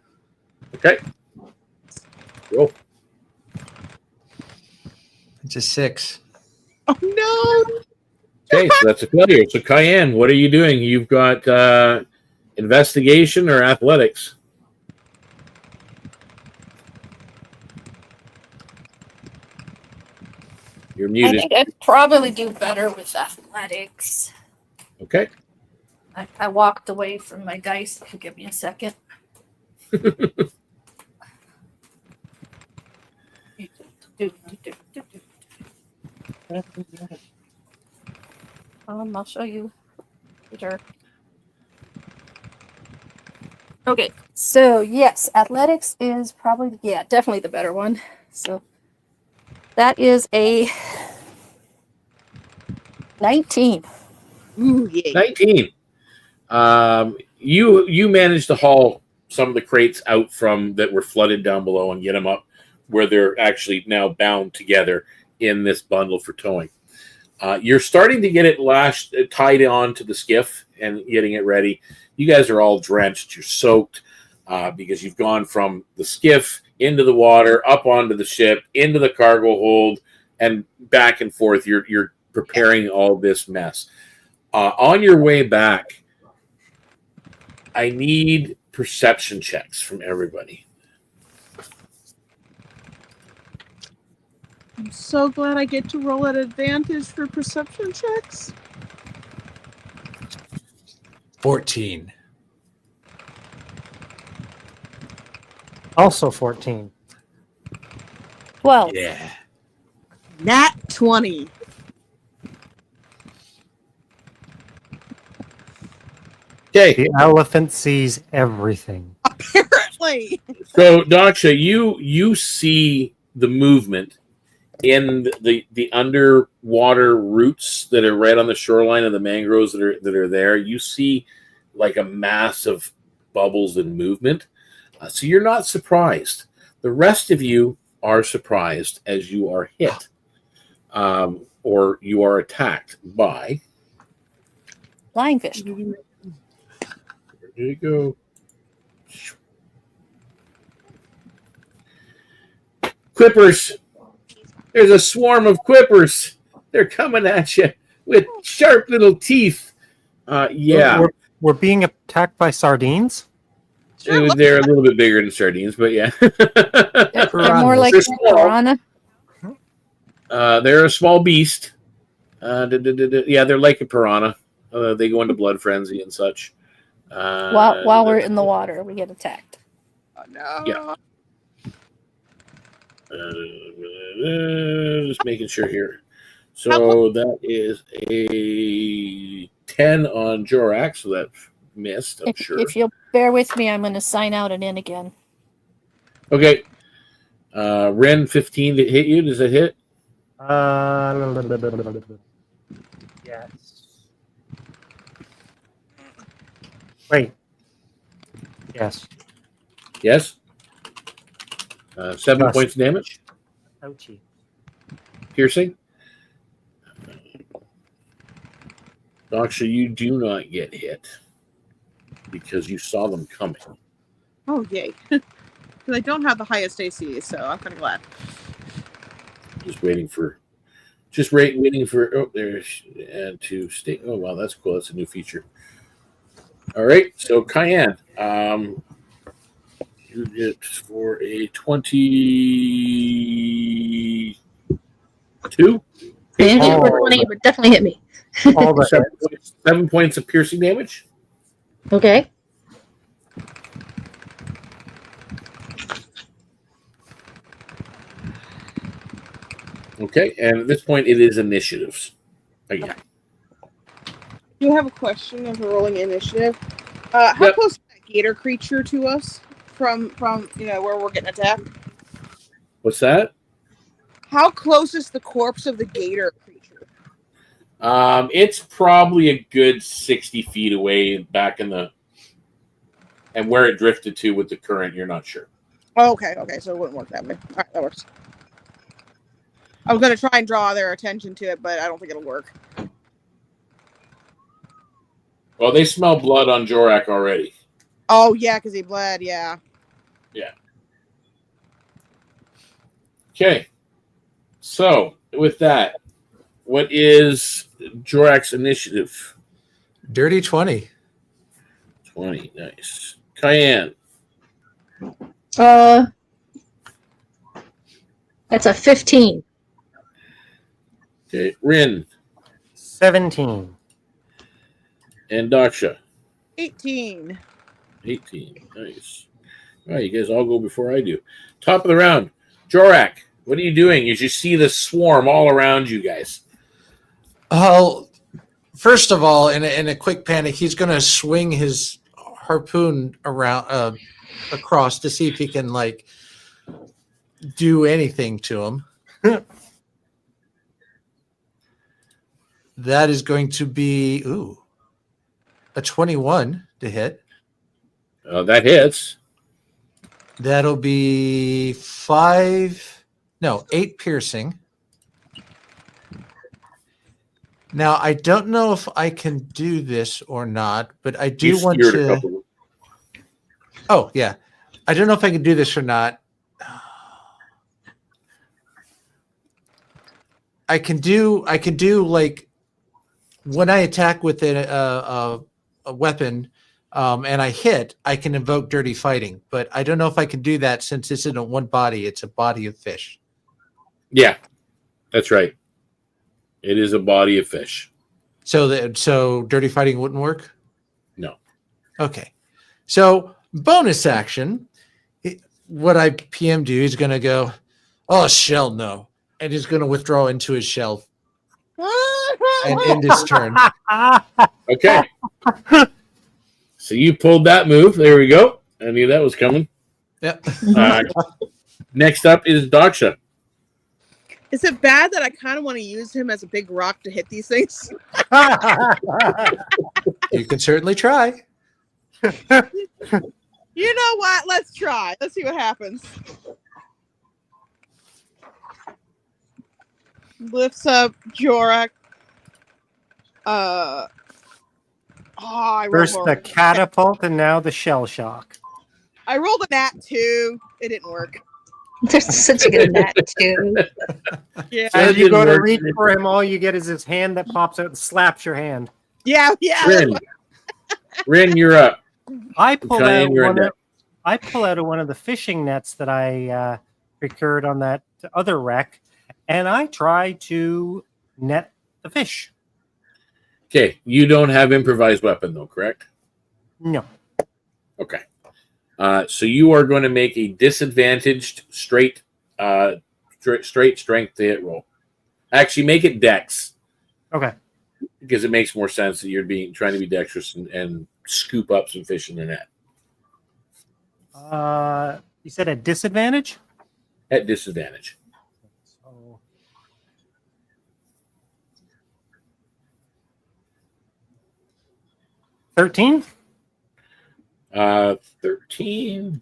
Okay. Roll. It's a 6. Oh, no. Okay, so that's a failure. So Cayenne, what are you doing? You've got investigation or athletics? You're I muted. think I'd probably do better with athletics. Okay. I walked away from my dice. Give me a second. I'll show you later. Okay, so yes, athletics is probably, definitely the better one. So that is a 19. Ooh, yeah. 19. You managed to haul some of the crates out from that were flooded down below and get them up where they're actually now bound together in this bundle for towing. You're starting to get it tied on to the skiff and getting it ready. You guys are all drenched. You're soaked because you've gone from the skiff into the water, up onto the ship, into the cargo hold, and back and forth. You're preparing all this mess. On your way back, I need perception checks from everybody. I'm so glad I get to roll at advantage for perception checks. 14. Also 14. 12. Yeah. Nat 20. Okay. The elephant sees everything. Apparently. So, Daksha, you see the movement in the underwater roots that are right on the shoreline of the mangroves that are there. You see like a mass of bubbles and movement. So you're not surprised. The rest of you are surprised as you are hit or you are attacked by Flying fish. There you go. Quippers. There's a swarm of quippers. They're coming at you with sharp little teeth. Yeah. We're being attacked by sardines? Sure, They're a little bit bigger than sardines, but yeah. They're more like They're small. piranha. They're a small beast. Yeah, they're like a piranha. They go into blood frenzy and such. While we're in the water, we get attacked. Oh, no. Yeah. Just making sure here. So that is a 10 on Jorak, so that missed, I'm sure. If you'll bear with me, I'm going to sign out and in again. Okay. Ren 15 to hit you. Does it hit? Yes. Wait. Yes. Yes. 7 Yes. points of damage. Ouchie. Piercing. Doctor, you do not get hit because you saw them coming. Oh, yay. Because I don't have the highest AC, so I'm kind of glad. Waiting for. Oh, there's and to stay. Oh wow, that's cool. That's a new feature. All right, so Cayenne, you get for a 22. Didn't hit for 20, but definitely hit me. All the 7 points of piercing damage. Okay. Okay, and at this point, it is initiatives again. Do you have a question of rolling initiative? How Yep. close is that gator creature to us from where we're getting attacked? What's that? How close is the corpse of the gator creature? It's probably a good 60 feet away back in the, and where it drifted to with the current, you're not sure. Oh, okay, so it wouldn't work that way. All right, that works. I was going to try and draw their attention to it, but I don't think it'll work. Well, they smell blood on Jorak already. Oh, yeah, because he bled, yeah. Yeah. Okay. So, with that, what is Jorak's initiative? Dirty 20. 20. Nice. Cayenne. That's a 15. Okay. Rin 17. and Daksha. 18. 18. Nice. All right, you guys all go before I do. Top of the round. Jorak, what are you doing as you see the swarm all around you guys? Oh, first of all, in a quick panic, he's going to swing his harpoon around across to see if he can do anything to him. That is going to be a 21 to hit. That hits. That'll be 8 piercing. Now, I don't know if I can do this or not, but I do want to. Oh, yeah. I don't know if I can do this or not. I can do when I attack with a weapon and I hit, I can invoke dirty fighting, but I don't know if I can do that since this isn't one body, it's a body of fish. Yeah, that's right. It is a body of fish. So dirty fighting wouldn't work? No. Okay. So bonus action, what I PM do is going to go, oh, shell, no. And he's going to withdraw into his shell and end his turn. Okay. So you pulled that move. There we go. I knew that was coming. Yep. Next up is Daksha. Is it bad that I kind of want to use him as a big rock to hit these things? You can certainly try. You know what? Let's try. Let's see what happens. Lifts up Jorak. I First rolled the catapult and now the shell shock. I rolled a nat 2. It didn't work. There's such a good nat too. Yeah. That As you go didn't to work. reach for him, all you get is his hand that pops out and slaps your hand. Yeah. Rin, you're up. I pull Cayenne, out you're one in of, I pull out one of the fishing nets that I procured on that other wreck, and I try to net the fish. Okay, you don't have improvised weapon though, correct? No. Okay. So you are going to make a disadvantaged straight strength to hit roll. Actually, make it dex. Okay. because it makes more sense that you're trying to be dexterous and scoop up some fish in the net. You said at disadvantage? At disadvantage. So 13? 13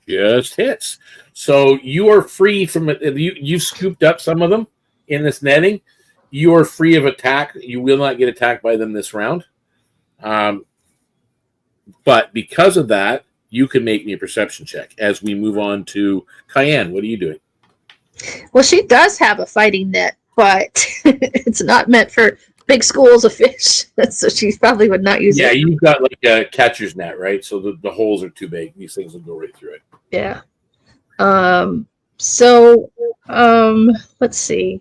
just hits. So you are free from it. You scooped up some of them in this netting. You are free of attack. You will not get attacked by them this round. But because of that, you can make me a perception check as we move on to Cayenne. What are you doing? Well, she does have a fighting net, but it's not meant for big schools of fish. So she probably would not use it. Yeah, you've got like a catcher's net, right? So the holes are too big. These things will go right through it. Yeah. Let's see.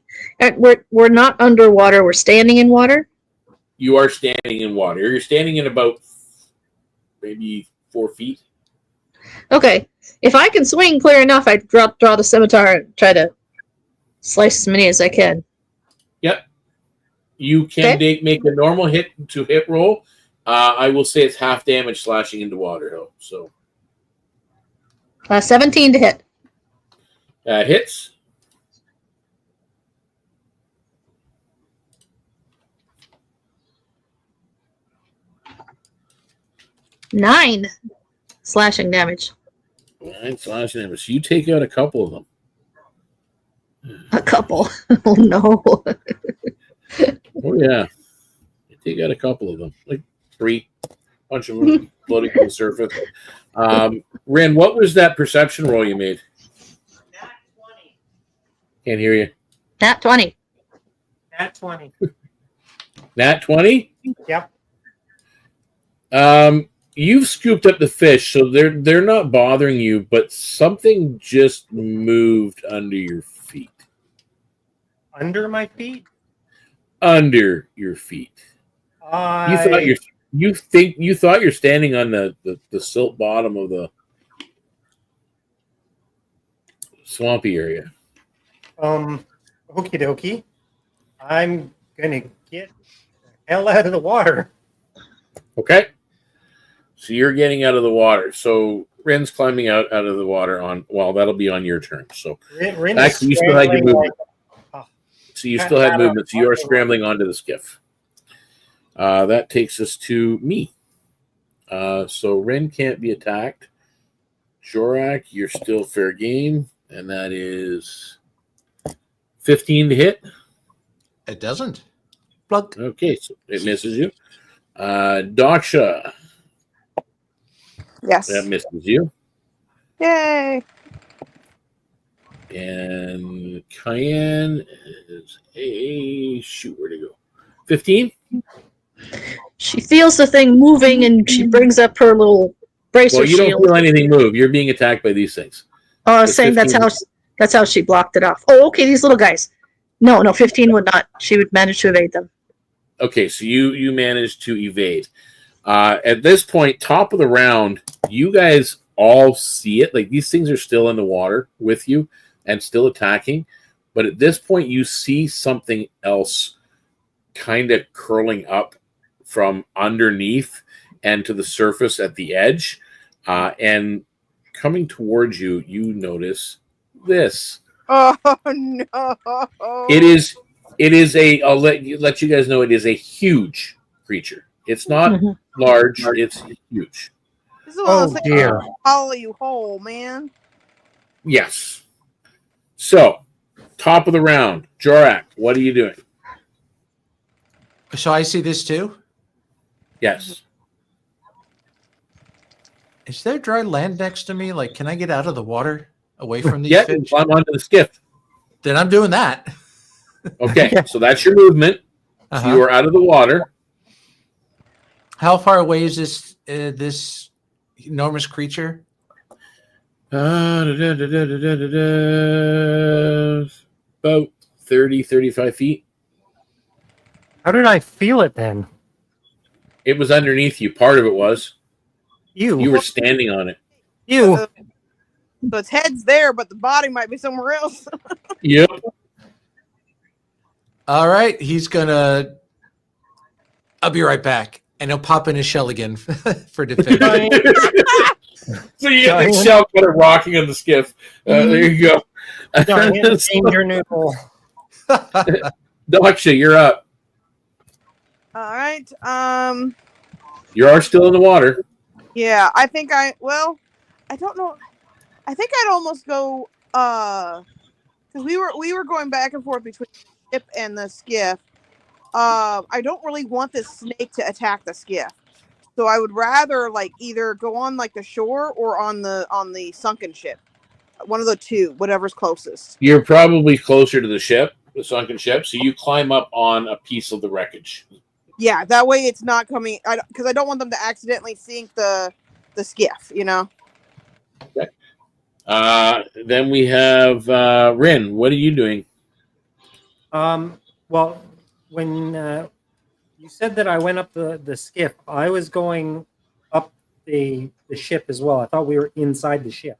We're not underwater. We're standing in water. You are standing in water. You're standing in about maybe 4 feet. Okay. If I can swing clear enough, I'd draw the scimitar and try to slice as many as I can. Yep. You can make a normal hit roll. I will say it's half damage slashing into water, though. So 17 to hit. Hits. Nine slashing damage. 9 slashing damage. So you take out a couple of them. A couple. Oh no. Oh yeah. You take out a couple of them. Like 3. Bunch of them floating to the surface. Ren, what was that perception roll you made? Nat 20. Can't hear you. Nat 20. Nat 20. Nat 20? Yep. You've scooped up the fish, so they're not bothering you, but something just moved under your feet. Under my feet? Under your feet. You thought you're standing on the silt bottom of the swampy area. Okie dokie. I'm gonna get the hell out of the water. Okay. So you're getting out of the water. So Ren's climbing out of the water that'll be on your turn. So Rin actually, you still had your movement. Oh. So you still had movement. So you are scrambling onto the skiff. That takes us to me. So Ren can't be attacked. Jorak, you're still fair game, and that is 15 to hit. It doesn't. Plug. Okay, so it misses you. Daksha, Yes. that misses you. Yay. And Cayenne is where'd it go? 15? She feels the thing moving and she brings up her little bracer Well, you shield. don't feel anything move. You're being attacked by these things. Oh, I was saying that's how she blocked it off. Oh, okay, these little guys. No, 15 would not. She would manage to evade them. Okay, so you managed to evade. At this point, top of the round, you guys all see it. Like, these things are still in the water with you and still attacking. But at this point, you see something else kind of curling up from underneath and to the surface at the edge. And coming towards you, you notice this. Oh no. I'll let you guys know, it is a huge creature. It's not large, it's huge. This is one of those things dear. that follow you whole, man. Yes. So, top of the round, Jorak, what are you doing? So I see this too. Yes. Is there dry land next to me? Like, can I get out of the water away from these Yeah, fish? climb onto the skiff. Then I'm doing that. Okay, so that's your movement. So you are out of the water. How far away is this enormous creature? About 30, 35 feet. How did I feel it then? It was underneath you. Part of it was. You. You were standing on it. You. So its head's there, but the body might be somewhere else. Yep. All right, he's gonna I'll be right back. And he'll pop in his shell again for defense. So you get the shell kind of rocking on the skiff. There you go. Danger noodle. Daksha, you're up. All right. You are still in the water. Yeah, I think I don't know. I think I'd almost go because we were going back and forth between the ship and the skiff. I don't really want this snake to attack the skiff. So I would rather like either go on like the shore or on the sunken ship. One of the two, whatever's closest. You're probably closer to the ship, the sunken ship, so you climb up on a piece of the wreckage. Yeah, that way it's not coming because I don't want them to accidentally sink the skiff, you know. Okay. Then we have Rin. What are you doing? Well, when you said that I went up the skiff, I was going up the ship as well. I thought we were inside the ship.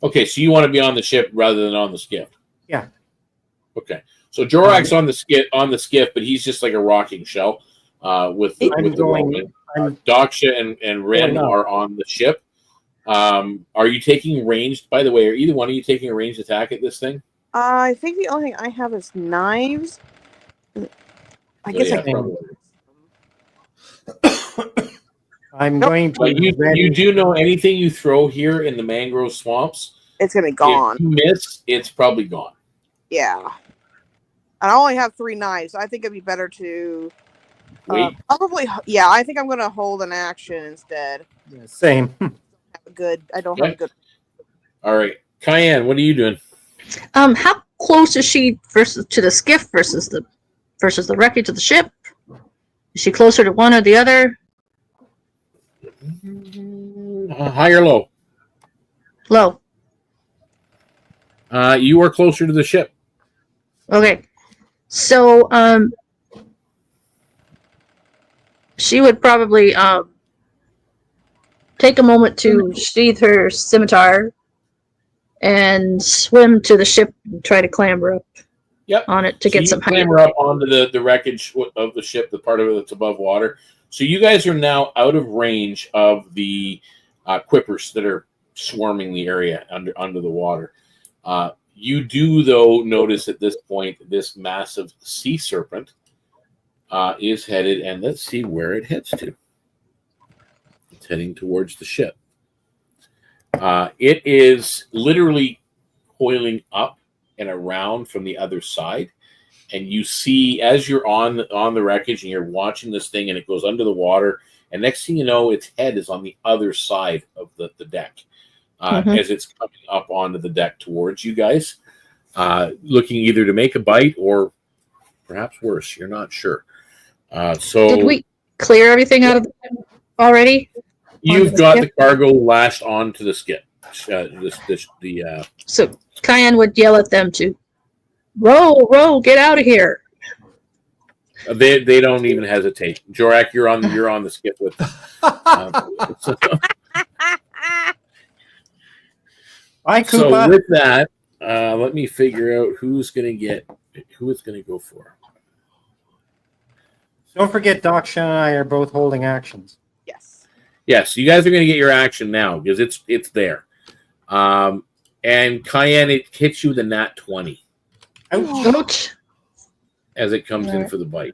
Okay, so you want to be on the ship rather than on the skiff. Yeah. Okay. So Jorak's on the skiff, but he's just like a rocking shell with the rolling. Daksha and Rin are on the ship. Are you taking ranged? By the way, are either one of you taking a ranged attack at this thing? I think the only thing I have is knives. I guess I can. I'm going to. You do know anything you throw here in the mangrove swamps? It's gonna be gone. If you miss, it's probably gone. Yeah. And I only have 3 knives. I think it'd be better to Wait. probably. Yeah, I think I'm gonna hold an action instead. Yeah, same. I don't have a good. All right, Cayenne, what are you doing? How close is she to the skiff versus the wreckage of the ship? Is she closer to one or the other? High or low? Low. You are closer to the ship. Okay. So she would probably take a moment to sheath her scimitar and swim to the ship and try to clamber up on it to get some height. Clamber up onto the wreckage of the ship, the part of it that's above water. So you guys are now out of range of the quippers that are swarming the area under the water. You do, though, notice at this point this massive sea serpent is headed, and let's see where it heads to. It's heading towards the ship. It is literally coiling up and around from the other side. And you see, as you're on the wreckage and you're watching this thing and it goes under the water, and next thing you know, its head is on the other side of the deck as it's coming up onto the deck towards you guys, looking either to make a bite or perhaps worse. You're not sure. So did we clear everything out of already? You've got the cargo lashed onto the skip. So Cayenne would yell at them to row, get out of here. They don't even hesitate. Jorak, you're on the skip with them. So with that, let me figure out who it's going to go for. Don't forget, Daksha and I are both holding actions. Yes, you guys are going to get your action now because it's there. And Cayenne, it hits you with a nat 20. Ouch. As it comes in for the bite.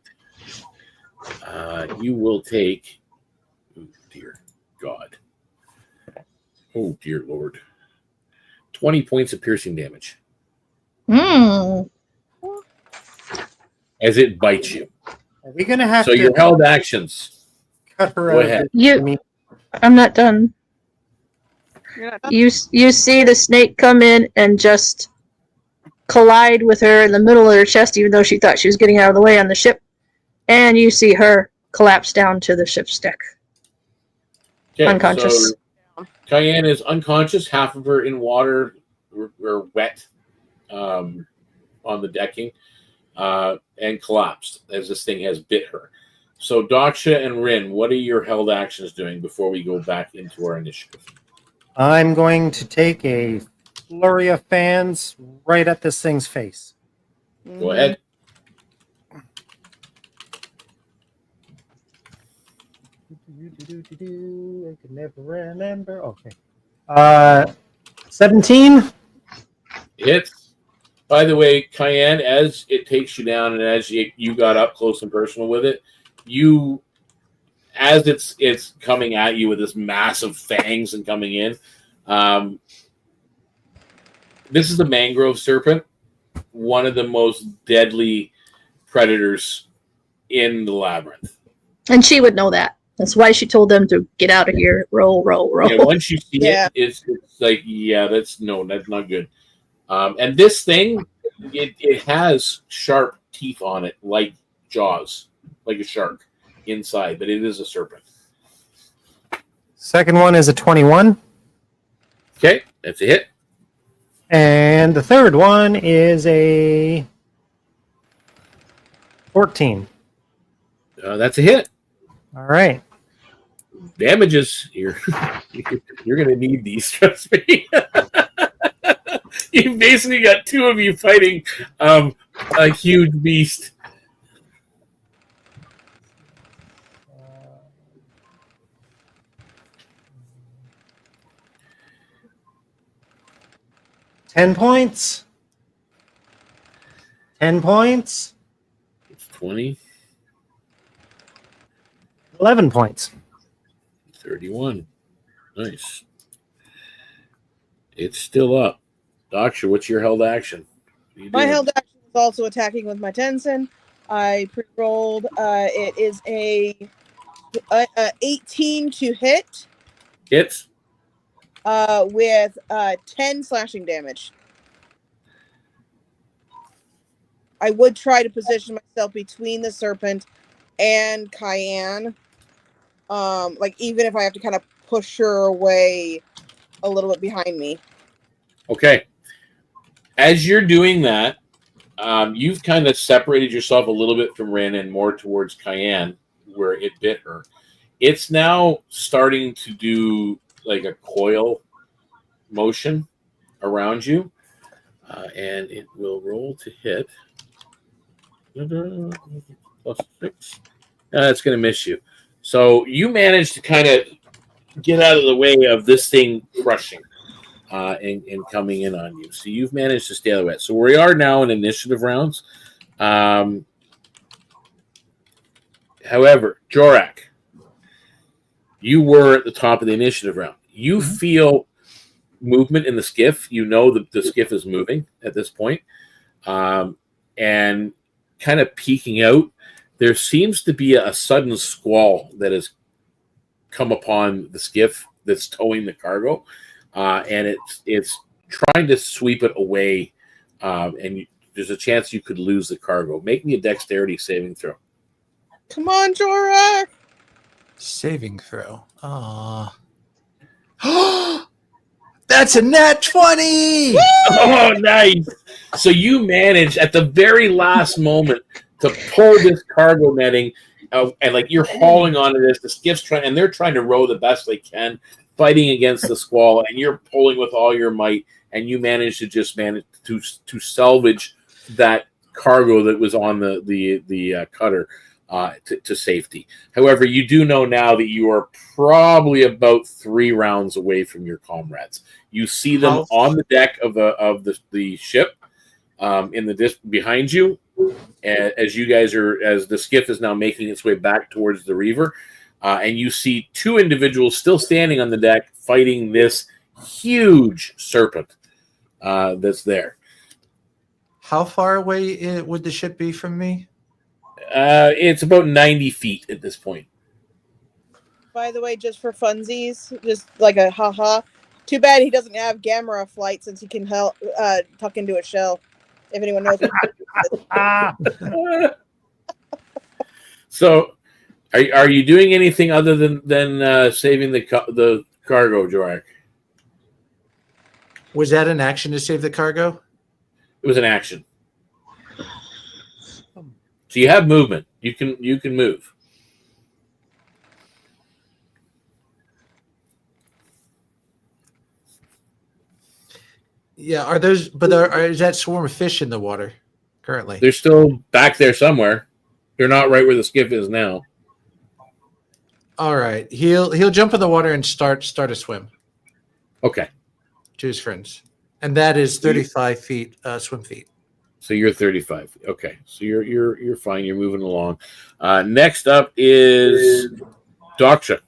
You will take, oh dear God. Oh dear Lord. 20 points of piercing damage. Mm. As it bites you. Are we going to have so your held actions. Cut her Go out ahead. I'm not done. You see the snake come in and just collide with her in the middle of her chest, even though she thought she was getting out of the way on the ship. And you see her collapse down to the ship's deck. Okay, unconscious. So Cayenne is unconscious, half of her in water or wet on the decking, and collapsed as this thing has bit her. So Daksha and Rin, what are your held actions doing before we go back into our initiative? I'm going to take a flurry of fans right at this thing's face. Go ahead. I can never remember. Okay. 17. Hits. By the way, Cayenne, as it takes you down and as you got up close and personal with it, as it's coming at you with this massive fangs and coming in, this is the mangrove serpent, one of the most deadly predators in the labyrinth. And she would know that. That's why she told them to get out of here. Roll. Yeah, once you see it, it's like, yeah, that's not good. And this thing, it has sharp teeth on it, like jaws, like a shark inside, but it is a serpent. Second one is a 21. Okay, that's a hit. And the third one is a 14. That's a hit. All right. Damages. You're going to need these, trust me. You basically got two of you fighting a huge beast. $10 points. 10 points. It's 20. 11 points. 31. Nice. It's still up. Doctor, what's your held action? My held action is also attacking with my Tensen. I pre-rolled. It is a 18 to hit. Hits. With 10 slashing damage. I would try to position myself between the serpent and Cayenne. Like even if I have to kind of push her away a little bit behind me. Okay. As you're doing that, you've kind of separated yourself a little bit from Ren and more towards Cayenne, where it bit her. It's now starting to do like a coil motion around you, and it will roll to hit. +6. That's going to miss you. So you managed to kind of get out of the way of this thing crushing and coming in on you. So you've managed to stay out of the way. So we are now in initiative rounds. However, Jorak, you were at the top of the initiative round. You feel movement in the skiff. You know that the skiff is moving at this point. And kind of peeking out, there seems to be a sudden squall that has come upon the skiff that's towing the cargo. And it's trying to sweep it away. And there's a chance you could lose the cargo. Make me a dexterity saving throw. Come on, Jorak! Saving throw. That's a nat 20! Oh, nice. So you manage at the very last moment to pull this cargo netting, and like you're hauling onto this. The skiff's and they're trying to row the best they can, fighting against the squall, and you're pulling with all your might, and you manage to salvage that cargo that was on the cutter to safety. However, you do know now that you are probably about 3 rounds away from your comrades. You see them on the deck of the ship, in the behind you, as you guys as the skiff is now making its way back towards the Reaver, and you see 2 individuals still standing on the deck fighting this huge serpent that's there. How far away would the ship be from me? It's about 90 feet at this point. By the way, just for funsies, just like a haha. Too bad he doesn't have gamma flight since he can tuck into a shell. If anyone knows. So, are you doing anything other than saving the cargo, Jorak? Was that an action to save the cargo? It was an action. So you have movement. You can move. Yeah, is that swarm of fish in the water currently? They're still back there somewhere. They're not right where the skiff is now. All right. He'll jump in the water and start a swim Okay. to his friends, and that is 35 feet swim feet. So you're 35. Okay. So you're fine. You're moving along. Next up is Doksha.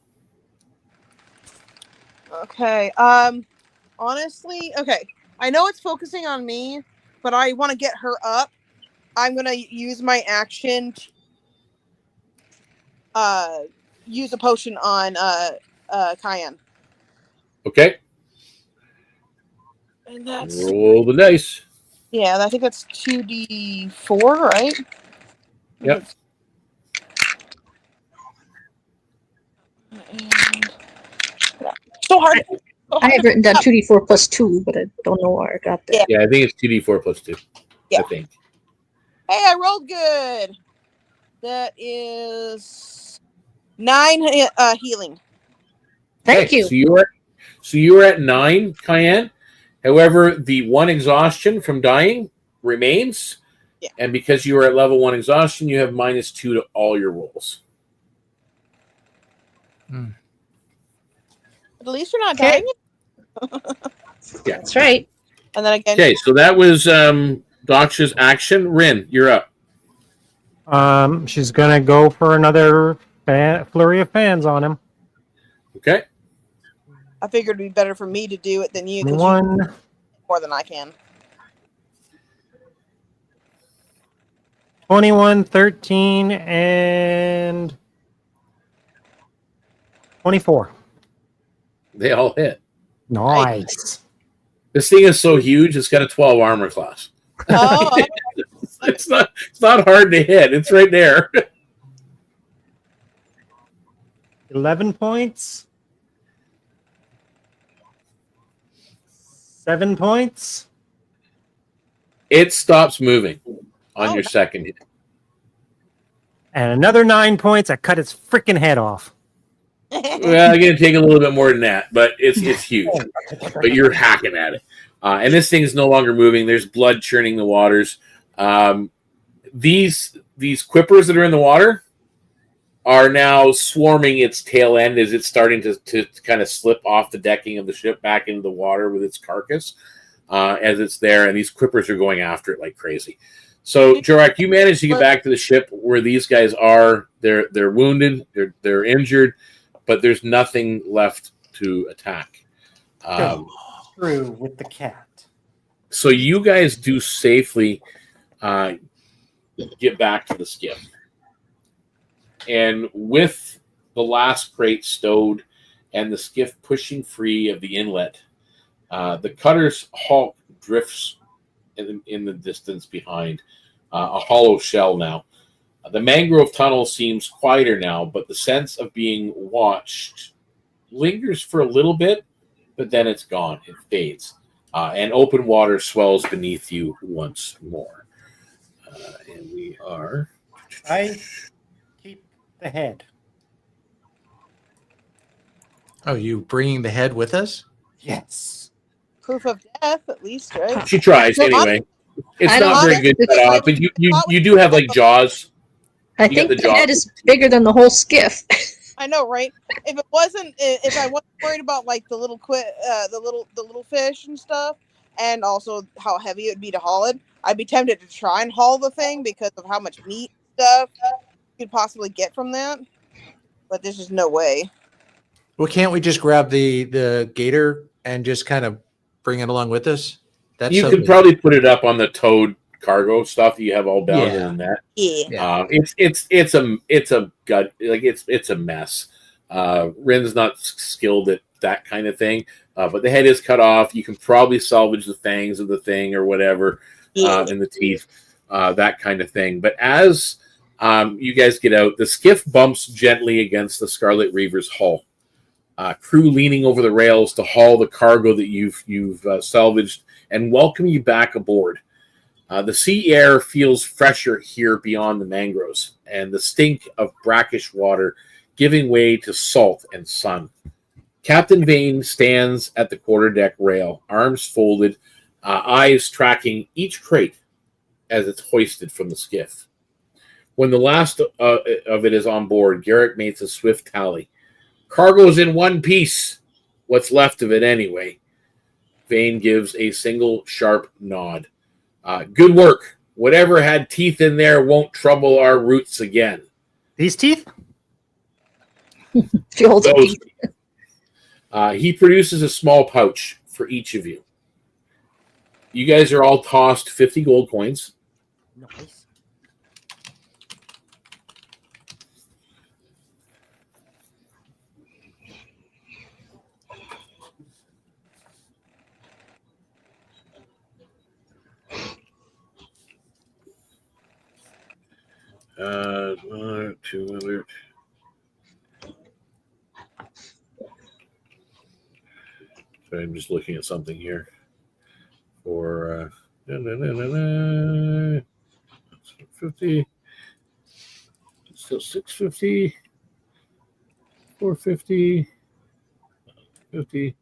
Okay. Honestly, okay. I know it's focusing on me, but I want to get her up. I'm gonna use my action to use a potion on Cayenne. Okay. And that's Roll the dice. yeah, I think that's 2d4, right? Yep. And so hard. So I hard have to written down pick up. 2d4 plus 2, but I don't know where I got that. Yeah, I think it's 2d4 plus 2. Yeah. I think. Hey, I rolled good. That is 9 healing. Thank Okay, you. So you're at 9, Cayenne. However, the 1 exhaustion from dying remains. Yeah. And because you are at level 1 exhaustion, you have -2 to all your rolls. But at least you're not Okay. dying. Yeah. That's right. And then again, Okay, so that was Doksha's action. Rin, you're up. She's gonna go for another flurry of fans on him. Okay. I figured it'd be better for me to do it than you because you 1, more than I can. 21, 13, and 24. They all hit. Nice. This thing is so huge, it's got a 12 armor class. Oh, It's not hard to hit. It's right there. 11 points. 7 points. It stops moving on Oh, your second hit. And another 9 points. I cut its freaking head off. Well, I'm going to take a little bit more than that, but it's huge. But you're hacking at it. And this thing is no longer moving. There's blood churning the waters. These quippers that are in the water are now swarming its tail end as it's starting to kind of slip off the decking of the ship back into the water with its carcass as it's there. And these quippers are going after it like crazy. So, Jorak, you managed to get back to the ship where these guys are. They're wounded. They're injured, but there's nothing left to attack. Through with the cat. So you guys do safely get back to the skiff. And with the last crate stowed and the skiff pushing free of the inlet, the cutter's hulk drifts in the distance behind, a hollow shell now. The mangrove tunnel seems quieter now, but the sense of being watched lingers for a little bit, but then it's gone. It fades. And open water swells beneath you once more. And we are... I keep the head. Oh, you bringing the head with us? Yes. proof of death, at least, right? She tries No, anyway. It's I not don't- very good cut off, but you do have like jaws. I You got think the the jaw. head is bigger than the whole skiff. I know, right? If I wasn't worried about like the little fish and stuff, and also how heavy it would be to haul it, I'd be tempted to try and haul the thing because of how much meat stuff you could possibly get from that. But there's just no way. Well, can't we just grab the gator and just kind of bring it along with us? That's You could something. probably put it up on the towed cargo stuff you have all bound Yeah. in that. Yeah. It's a gut, like it's a mess. Rin's not skilled at that kind of thing, but the head is cut off. You can probably salvage the fangs of the thing or whatever, and the teeth, that kind of thing. But as you guys get out, the skiff bumps gently against the Scarlet Reaver's hull. Crew leaning over the rails to haul the cargo that you've salvaged and welcome you back aboard. The sea air feels fresher here beyond the mangroves, and the stink of brackish water giving way to salt and sun. Captain Vane stands at the quarterdeck rail, arms folded, eyes tracking each crate as it's hoisted from the skiff. When the last of it is on board, Garrick makes a swift tally. Cargo's in one piece. What's left of it anyway. Vane gives a single sharp nod. Good work. Whatever had teeth in there won't trouble our roots again. These teeth? She holds up. Those. He produces a small pouch for each of you. You guys are all tossed 50 gold coins. Nice. Two other. So I'm just looking at something here for 50. Still 650, 450, 50.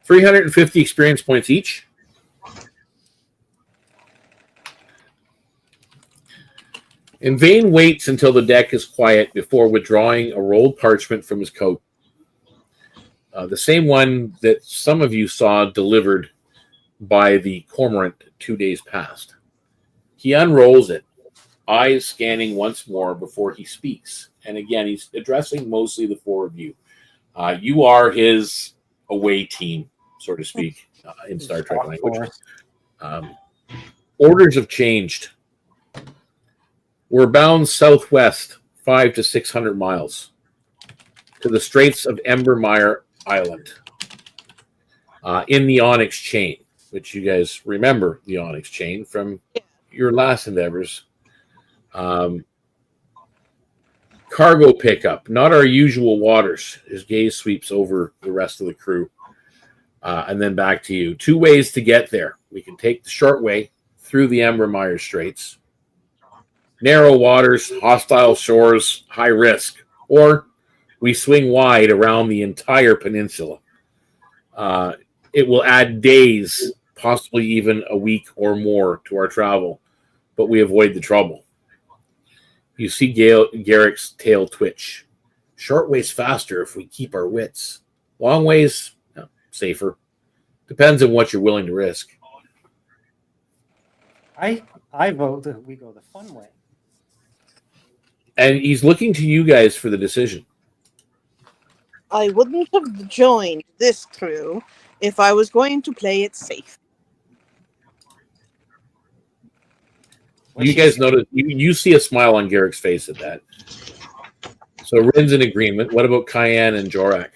$350 experience points each. And Vane waits until the deck is quiet before withdrawing a rolled parchment from his coat. The same one that some of you saw delivered by the cormorant 2 days past. He unrolls it, eyes scanning once more before he speaks. And again, he's addressing mostly the four of you. You are his away team, so to speak, in Star Trek language. Orders have changed. We're bound southwest 500 to 600 miles to the Straits of Embermire Island in the Onyx chain, which you guys remember the Onyx chain from your last endeavors. Cargo pickup, not our usual waters. His gaze sweeps over the rest of the crew and then back to you. 2 ways to get there. We can take the short way through the Embermire Straits. Narrow waters, hostile shores, high risk. Or we swing wide around the entire peninsula. It will add days, possibly even a week or more to our travel, but we avoid the trouble. You see Garrick's tail twitch. Short way's faster if we keep our wits. Long ways, safer. Depends on what you're willing to risk. I vote that we go the fun way. And he's looking to you guys for the decision. I wouldn't have joined this crew if I was going to play it safe. You guys notice, you see a smile on Garrick's face at that. So Rin's in agreement. What about Cayenne and Jorak?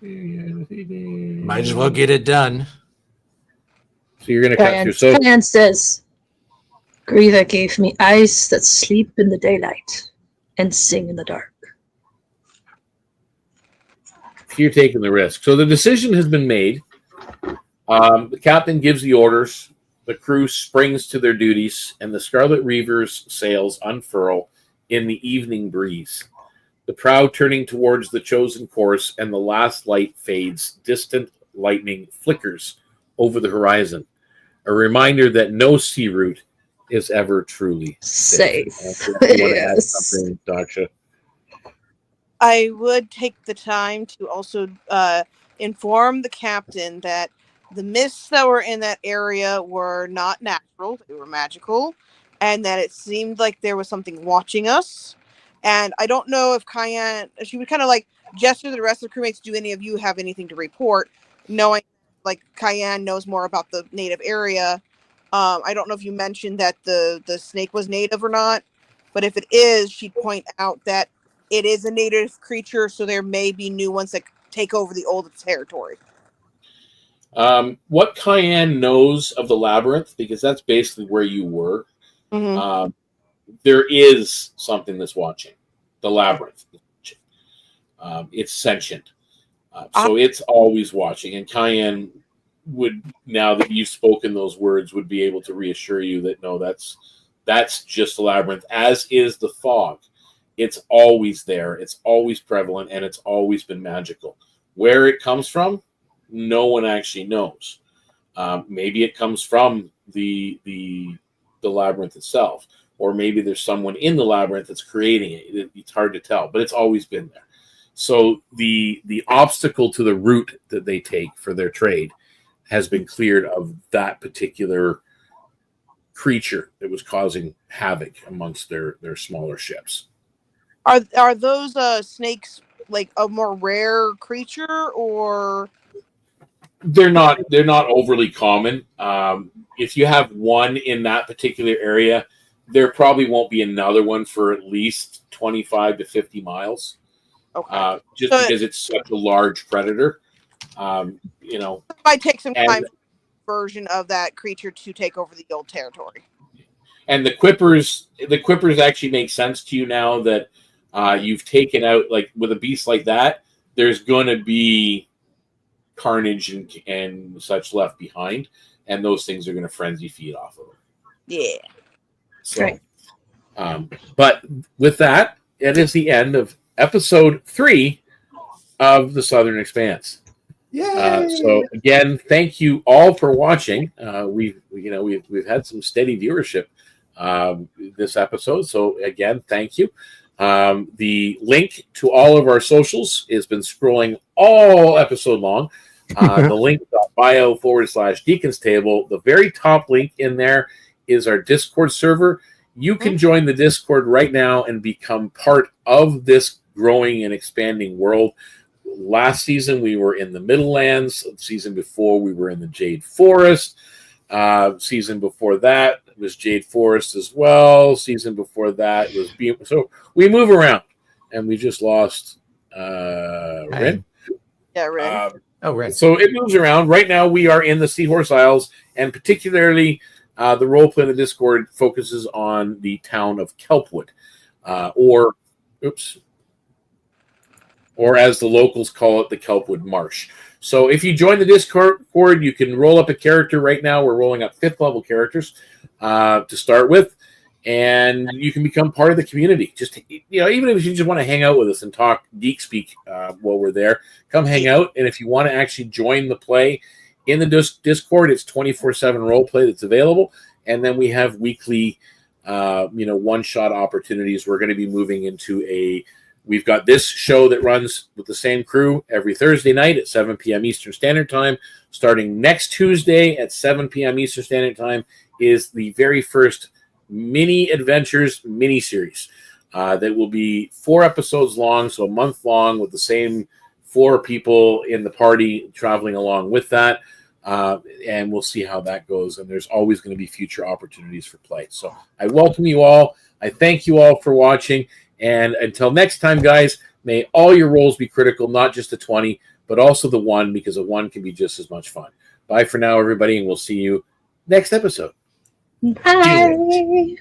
Might as well get it done. So you're going to cut through. So Cayenne says, Grieva gave me eyes that sleep in the daylight and sing in the dark. you're taking the risk. So the decision has been made. The captain gives the orders. The crew springs to their duties, and the Scarlet Reaver's sails unfurl in the evening breeze. The prow turning towards the chosen course, and the last light fades. Distant lightning flickers over the horizon. A reminder that no sea route is ever truly safe. Yes. Daksha? I would take the time to also inform the captain that the mists that were in that area were not natural, they were magical, and that it seemed like there was something watching us. And I don't know if Cayenne, she would kind of like gesture to the rest of the crewmates, do any of you have anything to report, knowing like Cayenne knows more about the native area. I don't know if you mentioned that the snake was native or not, but if it is, she'd point out that it is a native creature, so there may be new ones that take over the old territory. What Cayenne knows of the labyrinth, because that's basically where you were, there is something that's watching. The labyrinth. It's sentient. So it's always watching. And Cayenne would, now that you've spoken those words, would be able to reassure you that no, that's just the labyrinth, as is the fog. it's always there. It's always prevalent, and it's always been magical. Where it comes from, no one actually knows. Maybe it comes from the labyrinth itself, or maybe there's someone in the labyrinth that's creating it. It's hard to tell, but it's always been there. So the obstacle to the route that they take for their trade has been cleared of that particular creature that was causing havoc amongst their smaller ships. Are those snakes like a more rare creature, or They're not overly common. If you have one in that particular area, there probably won't be another one for at least 25 to 50 miles. okay? Just So because it's such a large predator. it might take some time for the version of that creature to take over the old territory. And the quippers actually make sense to you now that you've taken out, like with a beast like that, there's going to be carnage and such left behind, and those things are going to frenzy feed off of them. Yeah. So, Right. But with that, it is the end of episode 3 of the Southern Expanse. So again, thank you all for watching. We've had some steady viewership this episode. So again, thank you. The link to all of our socials has been scrolling all episode long. The link.bio/DeaconsTable. The very top link in there is our Discord server. You can join the Discord right now and become part of this growing and expanding world. Last season, we were in the Middlelands. The season before, we were in the Jade Forest. Season before that was Jade Forest as well. Season before that was so we move around, and we just lost Rin. Yeah, right. Right. So it moves around. Right now, we are in the Seahorse Isles, and particularly the roleplay in the Discord focuses on the town of Kelpwood, or as the locals call it, the Kelpwood Marsh. So if you join the Discord, you can roll up a character right now. We're rolling up 5th level characters to start with, and you can become part of the community. Just even if you just want to hang out with us and talk geek speak while we're there, come hang out. And if you want to actually join the play in the Discord, it's 24/7 roleplay that's available, and then we have weekly, one-shot opportunities. We're going to be moving into We've got this show that runs with the same crew every Thursday night at 7 p.m. Eastern Standard Time. Starting next Tuesday at 7 p.m. Eastern Standard Time is the very first mini adventures mini-series that will be 4 episodes long, so a month long, with the same 4 people in the party traveling along with that. And we'll see how that goes. And there's always going to be future opportunities for play. So I welcome you all. I thank you all for watching. And until next time, guys, may all your rolls be critical, not just a 20, but also the 1, because a 1 can be just as much fun. Bye for now, everybody, and we'll see you next episode. Bye.